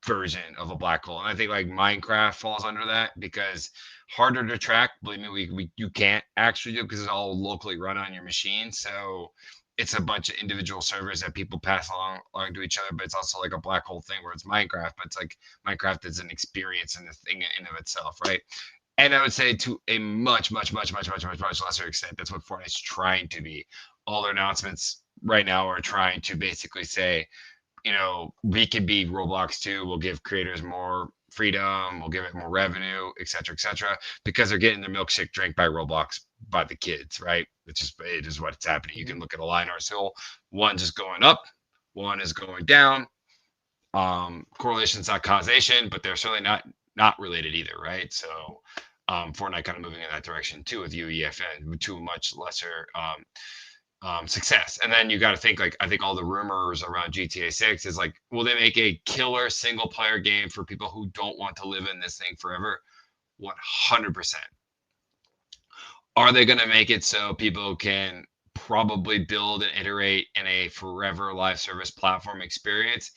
version of a black hole, and I think like Minecraft falls under that because harder to track. Believe me, you can't actually do it because it's all locally run on your machine. So it's a bunch of individual servers that people pass along to each other, but it's also like a black hole thing where it's Minecraft, but it's like Minecraft is an experience and a thing in of itself, right? And I would say to a much, much, much, much, much, much, much lesser extent, that's what Fortnite's trying to be. All their announcements right now are trying to basically say, we could be Roblox too. We'll give creators more freedom. We'll give it more revenue, et cetera, because they're getting their milkshake drank by Roblox by the kids, right? It is what's happening. You can look at a line or hill. One's just going up, one is going down. Correlation's not causation, but they're certainly not related either, right? So Fortnite kind of moving in that direction too with UEFN to a much lesser success. And then you got to think like I think all the rumors around GTA 6 is like, will they make a killer single player game for people who don't want to live in this thing forever? 100%. Are they going to make it so people can probably build and iterate in a forever live service platform experience?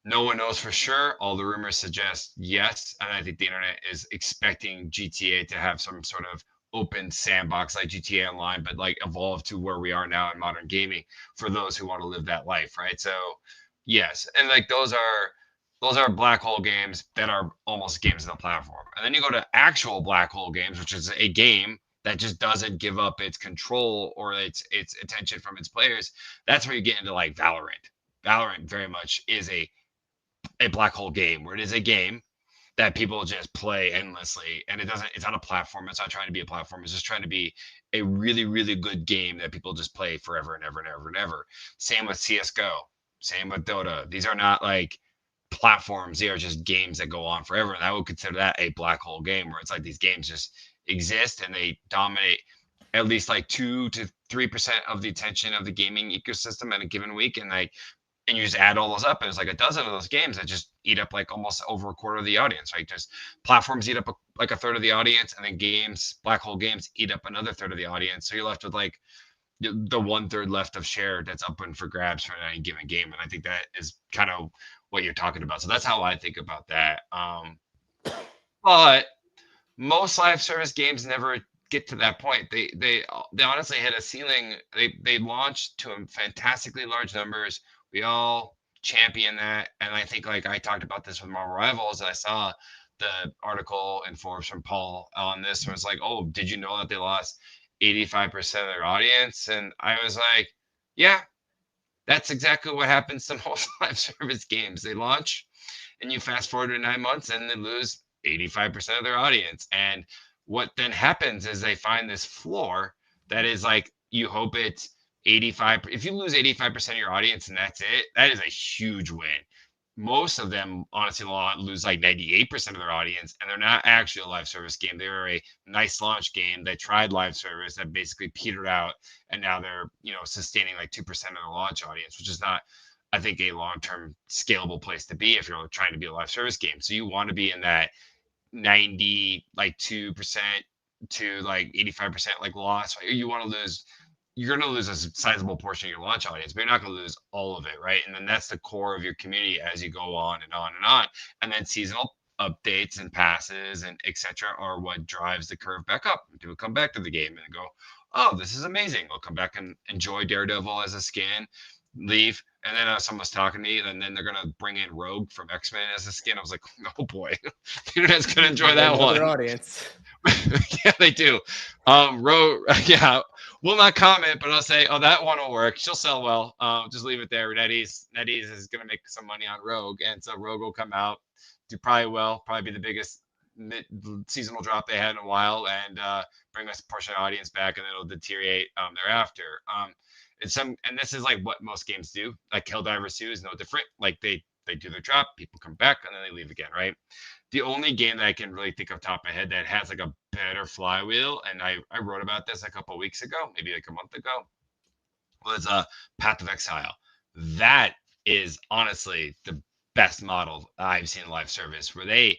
No one knows for sure. All the rumors suggest yes. And I think the internet is expecting GTA to have some sort of open sandbox like GTA Online, but like evolve to where we are now in modern gaming for those who want to live that life, right? So yes. And like those are black hole games that are almost games on the platform. And then you go to actual black hole games, which is a game that just doesn't give up its control or its attention from its players. That's where you get into like Valorant. Valorant very much is a black hole game where it is a game that people just play endlessly, and it's not a platform. It's not trying to be a platform. It's just trying to be a really, really good game that people just play forever and ever and ever and ever. Same with CSGO, same with Dota. These are not like platforms. They are just games that go on forever. And I would consider that a black hole game where it's like these games just exist and they dominate at least like 2 to 3% of the attention of the gaming ecosystem in a given week. And you just add all those up, and it's like a dozen of those games that just eat up like almost over a quarter of the audience, right? Just platforms eat up like a third of the audience, and then black hole games eat up another third of the audience. So you're left with like the 1/3 left of share that's open for grabs for any given game. And I think that is kind of what you're talking about. So that's how I think about that. But most live service games never get to that point. They honestly hit a ceiling. They launched to fantastically large numbers. We all champion that. And I think like I talked about this with Marvel Rivals, and I saw the article in Forbes from Paul on this where it's like, oh, did you know that they lost 85% of their audience? And I was like, yeah, that's exactly what happens to most live service games. They launch and you fast forward to 9 months and they lose 85% of their audience. And what then happens is they find this floor that is like, you hope it's 85. If you lose 85% of your audience and that's it, that is a huge win. Most of them honestly lose like 98% of their audience, and they're not actually a live service game. They were a nice launch game that tried live service that basically petered out, and now they're sustaining like 2% of the launch audience, which is not, I think, a long-term scalable place to be if you're trying to be a live service game. So you want to be in that 2% to like 85% like loss. You want to lose. You're going to lose a sizable portion of your launch audience, but you're not going to lose all of it, right? And then that's the core of your community as you go on and on and on. And then seasonal updates and passes and etc. are what drives the curve back up. People come back to the game and go, oh, this is amazing. I'll come back and enjoy Daredevil as a skin, leave. And then someone's talking to me, and then they're going to bring in Rogue from X-Men as a skin. I was like, oh boy, the internet's going to enjoy that one. Their audience. Yeah, they do. Rogue, yeah, will not comment, but I'll say, oh, that one will work. She'll sell well. Just leave it there. NetEase is going to make some money on Rogue, and so Rogue will come out, do probably well, probably be the biggest seasonal drop they had in a while, and bring a portion of the audience back, and then it'll deteriorate thereafter. And this is like what most games do. Like Helldivers 2 is no different. Like they do their drop, people come back, and then they leave again, right? The only game that I can really think of top of my head that has like a better flywheel, and I wrote about this a couple of weeks ago, maybe like a month ago, was Path of Exile. That is honestly the best model I've seen in live service, where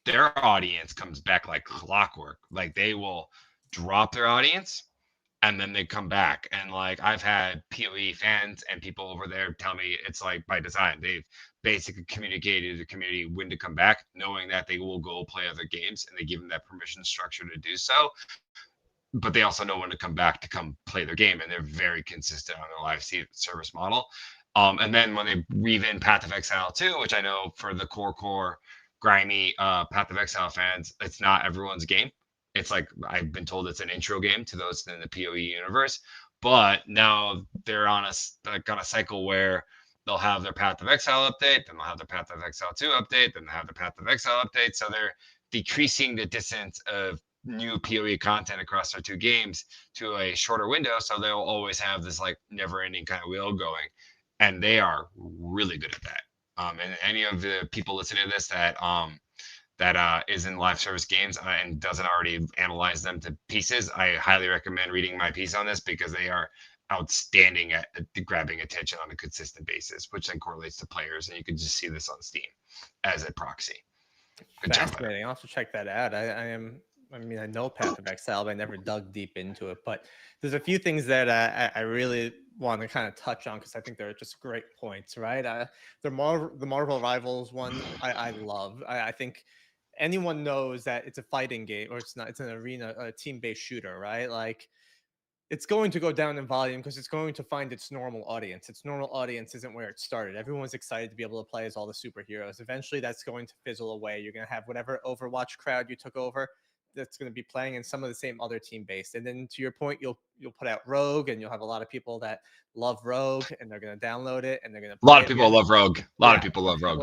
their audience comes back like clockwork. Like they will drop their audience and then they come back. And like I've had PoE fans and people over there tell me it's like by design. They've basically communicated to the community when to come back, knowing that they will go play other games, and they give them that permission structure to do so. But they also know when to come back to come play their game, and they're very consistent on their live service model. And then when they weave in Path of Exile too, which I know for the core grimy Path of Exile fans, it's not everyone's game. It's like I've been told it's an intro game to those in the PoE universe. But now they're on a cycle where they'll have their Path of Exile update, then they'll have their Path of Exile 2 update, then they'll have the Path of Exile update. So they're decreasing the distance of new PoE content across their two games to a shorter window. So they'll always have this like never ending kind of wheel going. And they are really good at that. And any of the people listening to this that is in live service games and doesn't already analyze them to pieces, I highly recommend reading my piece on this because they are outstanding at grabbing attention on a consistent basis, which then correlates to players. And you can just see this on Steam as a proxy. Good Fascinating. I'll have to check that out. I mean, I know Path of Exile, but I never dug deep into it. But there's a few things that I really want to kind of touch on because I think they're just great points, right? The Marvel Rivals one I love. I think anyone knows that it's a fighting game, or it's not. It's an arena, a team-based shooter, right? Like it's going to go down in volume because it's going to find its normal audience. Its normal audience isn't where it started. Everyone's excited to be able to play as all the superheroes. Eventually, that's going to fizzle away. You're going to have whatever Overwatch crowd you took over that's going to be playing in some of the same other team based. And then to your point, you'll put out Rogue, and you'll have a lot of people that love Rogue, and they're going to download it, and they're going to. A lot of people love Rogue. A lot of people love Rogue.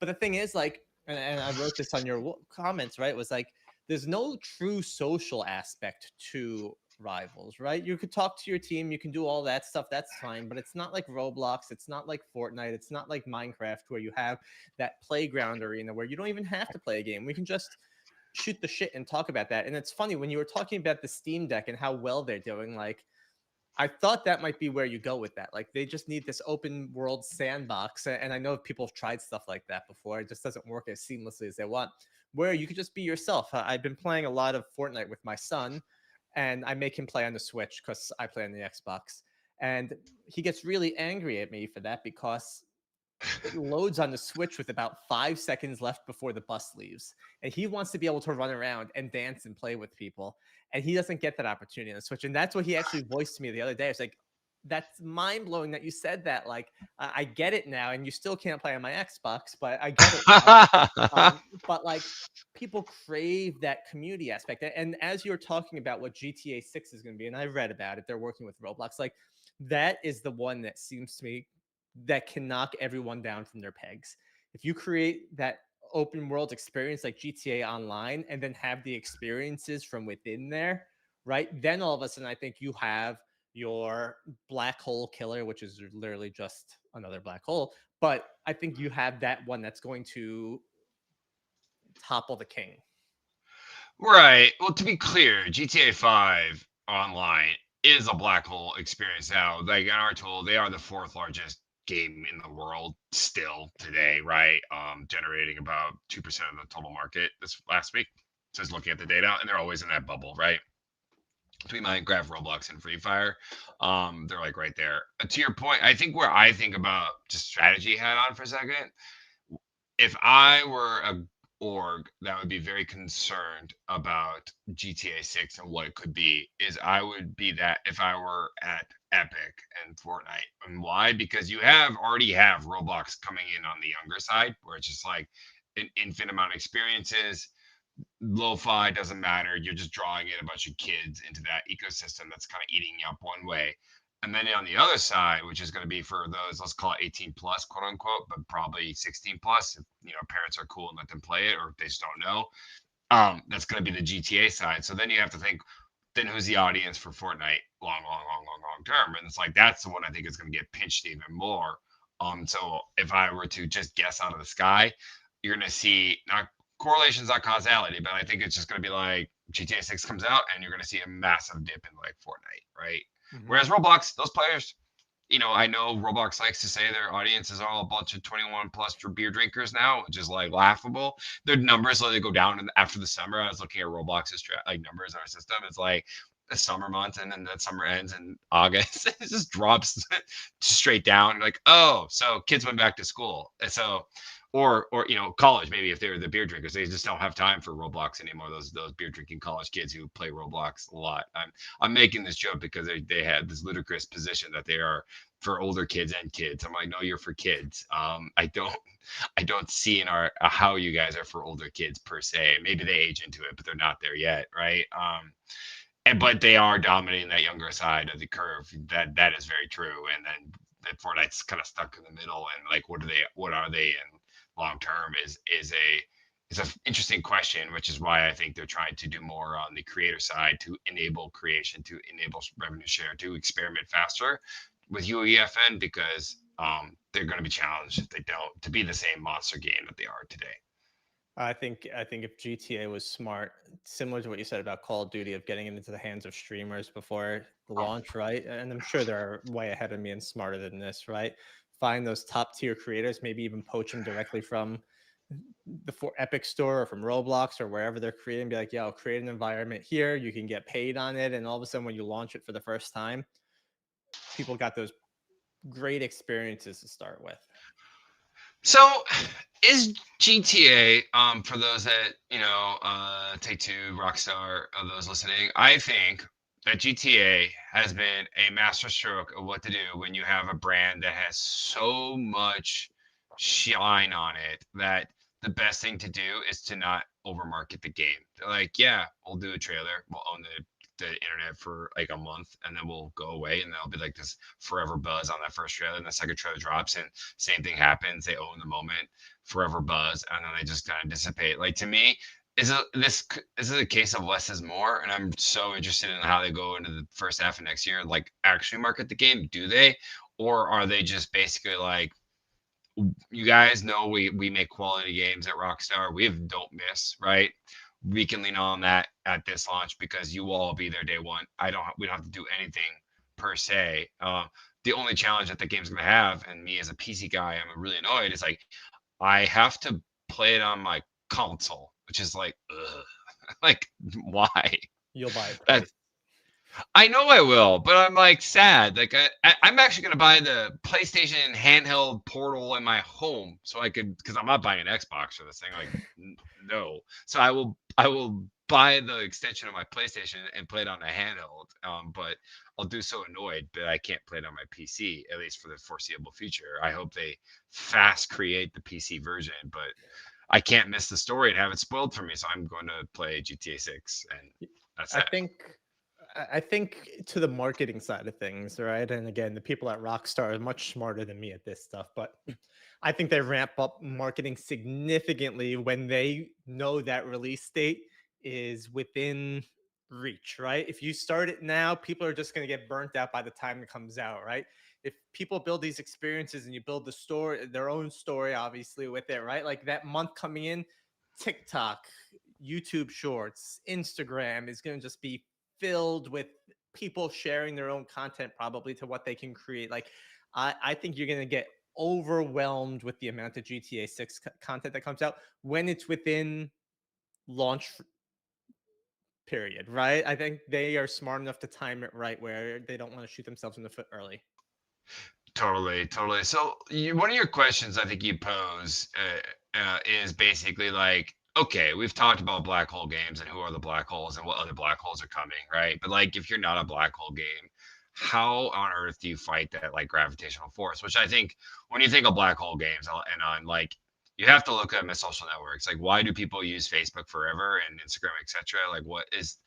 But the thing is, like, and I wrote this on your comments, right? Was like, there's no true social aspect to Rivals, right? You could talk to your team, you can do all that stuff, that's fine, but it's not like Roblox, it's not like Fortnite, it's not like Minecraft where you have that playground arena where you don't even have to play a game. We can just shoot the shit and talk about that. And it's funny when you were talking about the Steam Deck and how well they're doing, like I thought that might be where you go with that. Like they just need this open world sandbox. And I know people have tried stuff like that before. It just doesn't work as seamlessly as they want, where you could just be yourself. I've been playing a lot of Fortnite with my son, and I make him play on the Switch because I play on the Xbox. And he gets really angry at me for that because it loads on the Switch with about 5 seconds left before the bus leaves. And he wants to be able to run around and dance and play with people. And he doesn't get that opportunity on the Switch. And that's what he actually voiced to me the other day. It's like, that's mind blowing that you said that. Like, I get it now, and you still can't play on my Xbox, but I get it now. But like, people crave that community aspect. And as you're talking about what GTA 6 is going to be, and I read about it, they're working with Roblox. Like, that is the one that seems to me that can knock everyone down from their pegs. If you create that open world experience like GTA Online, and then have the experiences from within there, right? Then all of a sudden, I think you have your black hole killer, which is literally just another black hole. But I think you have that one that's going to topple the king. Right. Well, to be clear, GTA 5 Online is a black hole experience now. Like in our tool, they are the fourth largest game in the world still today, right? Generating about 2% of the total market this last week. Just looking at the data, and they're always in that bubble, right? Between Minecraft, Roblox, and Free Fire, they're like right there. To your point, I think where I think about just strategy hat on for a second, if I were a org that would be very concerned about GTA 6 and what it could be, is I would be that if I were at Epic and Fortnite. And why? Because you already have Roblox coming in on the younger side, where it's just like an infinite amount of experiences. Lo-fi doesn't matter. You're just drawing in a bunch of kids into that ecosystem that's kind of eating you up one way. And then on the other side, which is going to be for those, let's call it 18 plus, quote unquote, but probably 16 plus, if parents are cool and let them play it, or if they just don't know. That's going to be the GTA side. So then you have to think, then who's the audience for Fortnite long term? And it's like that's the one I think is going to get pinched even more. So if I were to just guess out of the sky, you're going to see not correlations, not causality, but I think it's just going to be like GTA 6 comes out and you're going to see a massive dip in like Fortnite, right? Mm-hmm. Whereas Roblox, those players, I know Roblox likes to say their audience is all a bunch of 21 plus beer drinkers now, which is like laughable. Their numbers literally go down after the summer. I was looking at Roblox's like numbers in our system. It's like the summer month, and then that summer ends in August. It just drops straight down. Like, oh, so kids went back to school. And so, or college, maybe if they're the beer drinkers, they just don't have time for Roblox anymore. Those beer drinking college kids who play Roblox a lot. I'm making this joke because they had this ludicrous position that they are for older kids and kids. I'm like, no, you're for kids. I don't see in our how you guys are for older kids per se. Maybe they age into it, but they're not there yet, right? But they are dominating that younger side of the curve. That is very true. And then that Fortnite's kind of stuck in the middle. And like, what are they in long term is an interesting question, which is why I think they're trying to do more on the creator side to enable creation, to enable revenue share, to experiment faster with UEFN because they're going to be challenged if they don't to be the same monster game that they are today. I think if GTA was smart, similar to what you said about Call of Duty, of getting it into the hands of streamers before the Oh, launch, right? And I'm sure they're way ahead of me and smarter than this, right? Find those top tier creators, maybe even poach them directly from the for Epic Store or from Roblox or wherever they're creating. Be like, yeah, I'll create an environment here. You can get paid on it, and all of a sudden, when you launch it for the first time, people got those great experiences to start with. so is GTA for those that Take Two, Rockstar, those listening? I think that GTA has been a masterstroke of what to do when you have a brand that has so much shine on it that the best thing to do is to not overmarket the game. They're like, yeah, we'll do a trailer, we'll own the internet for like a month, and then we'll go away, and there'll be like this forever buzz on that first trailer, and the second trailer drops, and same thing happens. They own the moment, forever buzz, and then they just kind of dissipate. Like to me, this is a case of less is more, and I'm so interested in how they go into the first half of next year. Like actually market the game, do they, or are they just basically like, you guys know we make quality games at Rockstar. We don't miss, right? We can lean on that at this launch because you will all be there day one. We don't have to do anything per se. The only challenge that the game's gonna have, and me as a PC guy, I'm really annoyed. Is like I have to play it on my console, which is like, ugh. Like why? You'll buy it That twice. I know I will, but I'm like sad. Like I'm actually gonna buy the PlayStation handheld portal in my home so I could, because I'm not buying an Xbox for this thing. Like no, so I will buy the extension of my PlayStation and play it on a handheld. But I'll do so annoyed that I can't play it on my PC at least for the foreseeable future. I hope they fast create the PC version, but I can't miss the story and have it spoiled for me. So I'm going to play GTA 6, and that's I it. think I think to the marketing side of things, right? And again, the people at Rockstar are much smarter than me at this stuff, but I think they ramp up marketing significantly when they know that release date is within reach, right? If you start it now, people are just going to get burnt out by the time it comes out, right? If people build these experiences and you build the story, their own story, obviously, with it, right? Like that month coming in, TikTok, YouTube Shorts, Instagram is going to just be filled with people sharing their own content, probably to what they can create. Like, I think you're going to get overwhelmed with the amount of GTA 6 content that comes out when it's within launch period, right? I think they are smart enough to time it right where they don't want to shoot themselves in the foot early. Totally, totally. So one of your questions I think you pose is basically like, okay, we've talked about black hole games and who are the black holes and what other black holes are coming, right? But like, if you're not a black hole game, how on earth do you fight that like gravitational force? Which I think when you think of black hole games and on like, you have to look at them as social networks. Like, why do people use Facebook forever and Instagram, etc.? Like, what is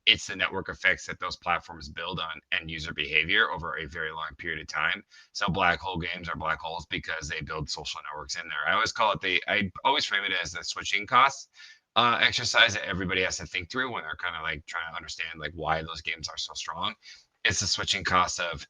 it's the network effects that those platforms build on end user behavior over a very long period of time. So black hole games are black holes because they build social networks in there. I always call it I always frame it as the switching costs exercise that everybody has to think through when they're kind of like trying to understand like why those games are so strong. It's the switching cost of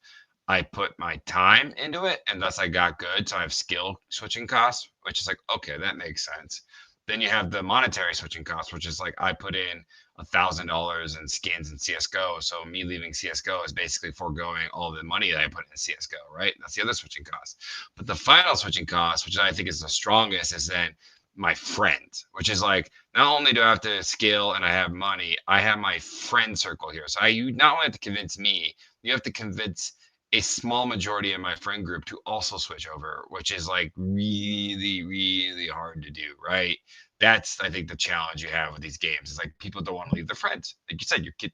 I put my time into it and thus I got good. So I have skill switching costs, which is like, okay, that makes sense. Then you have the monetary switching cost, which is like I put in $1,000 in skins in CS:GO, so me leaving CS:GO is basically foregoing all the money that I put in CS:GO, right? That's the other switching cost. But the final switching cost, which I think is the strongest, is then my friends, which is like not only do I have to scale and I have money, I have my friend circle here. So you not only have to convince me, you have to convince a small majority of my friend group to also switch over, which is like really, really hard to do, right? That's I think the challenge you have with these games is like people don't want to leave their friends. Like you said, your kid,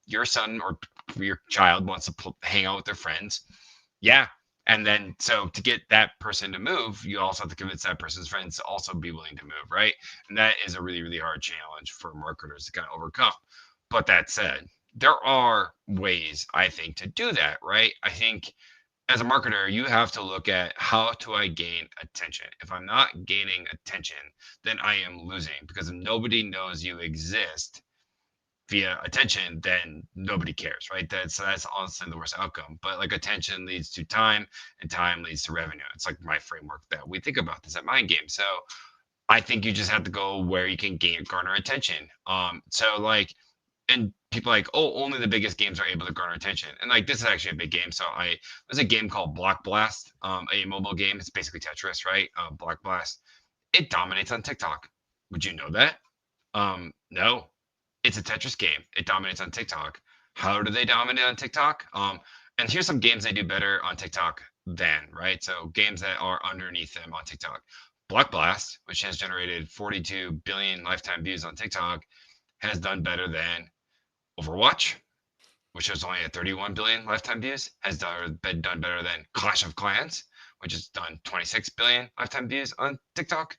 your son or your child wants to hang out with their friends. Yeah. And then so to get that person to move, you also have to convince that person's friends to also be willing to move, right? And that is a really, really hard challenge for marketers to kind of overcome. But that said, there are ways I think to do that, right? I think as a marketer, you have to look at how do I gain attention. If I'm not gaining attention, then I am losing because if nobody knows you exist via attention, then nobody cares, right? That's honestly the worst outcome. But like attention leads to time, and time leads to revenue. It's like my framework that we think about this at Mind Game. So I think you just have to go where you can garner attention. So like and people are like, oh, only the biggest games are able to garner attention. And like this is actually a big game. So there's a game called Block Blast, a mobile game. It's basically Tetris, right? Block Blast. It dominates on TikTok. Would you know that? No. It's a Tetris game. It dominates on TikTok. How do they dominate on TikTok? And here's some games they do better on TikTok than, right? So games that are underneath them on TikTok. Block Blast, which has generated 42 billion lifetime views on TikTok, has done better than Overwatch, which has only had 31 billion lifetime views, has been done better than Clash of Clans, which has done 26 billion lifetime views on TikTok.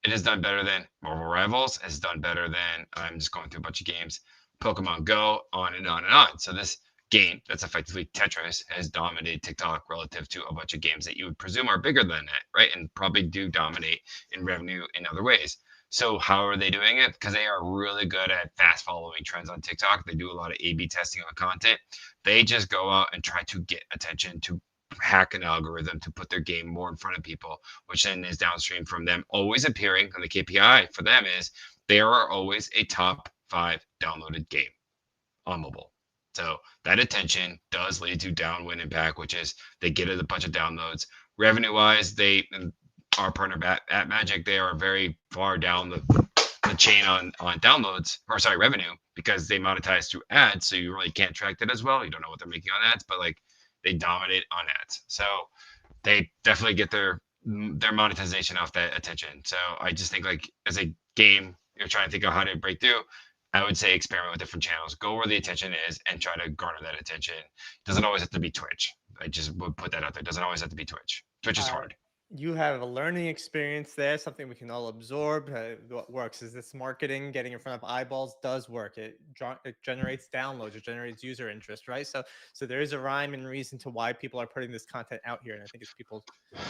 It has done better than Marvel Rivals, has done better than, I'm just going through a bunch of games, Pokemon Go, on and on and on. So this game that's effectively Tetris has dominated TikTok relative to a bunch of games that you would presume are bigger than that, right? And probably do dominate in revenue in other ways. So how are they doing it? Because they are really good at fast following trends on TikTok. They do a lot of A/B testing on content. They just go out and try to get attention, to hack an algorithm to put their game more in front of people, which then is downstream from them always appearing on the KPI for them is they are always a top 5 downloaded game on mobile. So that attention does lead to downwind and back, which is they get a bunch of downloads. Revenue wise, our partner at Magic, they are very far down the chain on downloads, or sorry, revenue, because they monetize through ads. So you really can't track that as well. You don't know what they're making on ads, but like they dominate on ads. So they definitely get their monetization off that attention. So I just think like as a game, you're trying to think of how to break through. I would say experiment with different channels, go where the attention is and try to garner that attention. Doesn't always have to be Twitch. I just would put that out there. Doesn't always have to be Twitch. Twitch is hard. You have a learning experience there, something we can all absorb. What works is this marketing, getting in front of eyeballs does work. It generates downloads, it generates user interest, right? So there is a rhyme and reason to why people are putting this content out here. And I think it's people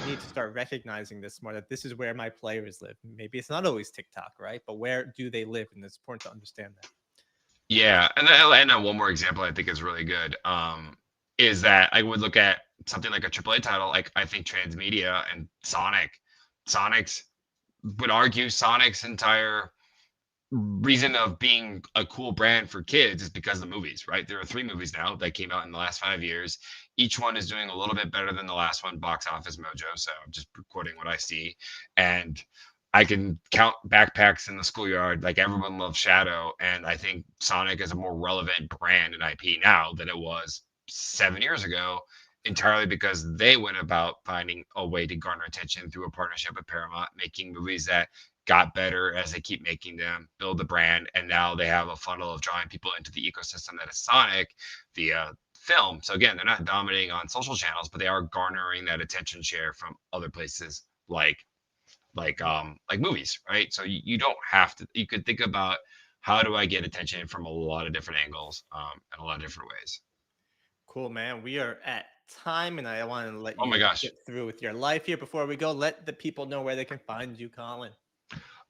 need to start recognizing this more, that this is where my players live. Maybe it's not always TikTok, right? But where do they live? And it's important to understand that. Yeah. And one more example I think is really good. Is that I would look at something like a AAA title, like I think Transmedia and Sonic's would argue Sonic's entire reason of being a cool brand for kids is because of the movies, right? There are 3 movies now that came out in the last 5 years. Each one is doing a little bit better than the last one, box office mojo. So I'm just quoting what I see. And I can count backpacks in the schoolyard. Like everyone loves Shadow. And I think Sonic is a more relevant brand and IP now than it was 7 years ago, entirely because they went about finding a way to garner attention through a partnership with Paramount, making movies that got better as they keep making them, build the brand, and now they have a funnel of drawing people into the ecosystem that is Sonic via film. So again, they're not dominating on social channels, but they are garnering that attention share from other places like movies, right? So you don't have to. You could think about how do I get attention from a lot of different angles, in a lot of different ways. Cool, man. We are at time, and I want to let Oh my you gosh. get through with your life here. Before we go, let the people know where they can find you, Colin.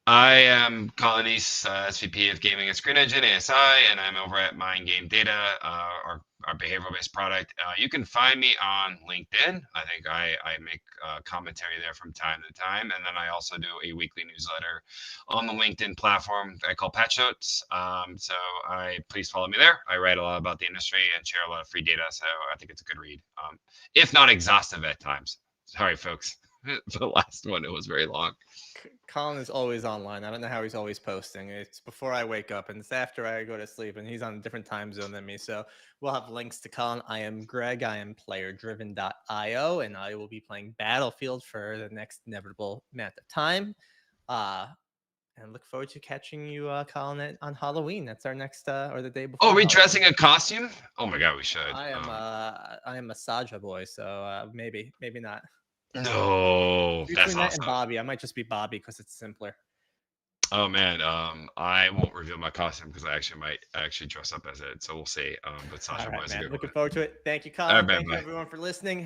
I am Colin East, SVP of Gaming and Screen Engine, ASI, and I'm over at Mind Game Data. Our our behavioral-based product. You can find me on LinkedIn. I think I make commentary there from time to time, and then I also do a weekly newsletter on the LinkedIn platform I call Patch Notes. So please follow me there. I write a lot about the industry and share a lot of free data, so I think it's a good read, if not exhaustive at times. Sorry, folks. The last one, it was very long. Colin is always online. I don't know how he's always posting. It's before I wake up and it's after I go to sleep, and he's on a different time zone than me. So we'll have links to Colin. I am Greg. I am playerdriven.io, and I will be playing Battlefield for the next inevitable amount of time. And look forward to catching you, Colin, on Halloween. That's our next, or the day before. Oh, are we Halloween. dressing a costume? Oh my god, we should. I am a Saja boy, so maybe not. No, that's Between that awesome. and Bobby, I might just be Bobby because it's simpler. Oh man, I won't reveal my costume because I might dress up as it. So we'll see. But Sasha All right, was a man. good Looking one. forward to it. Thank you, All Colin. right, Thank you, bye. everyone, for listening.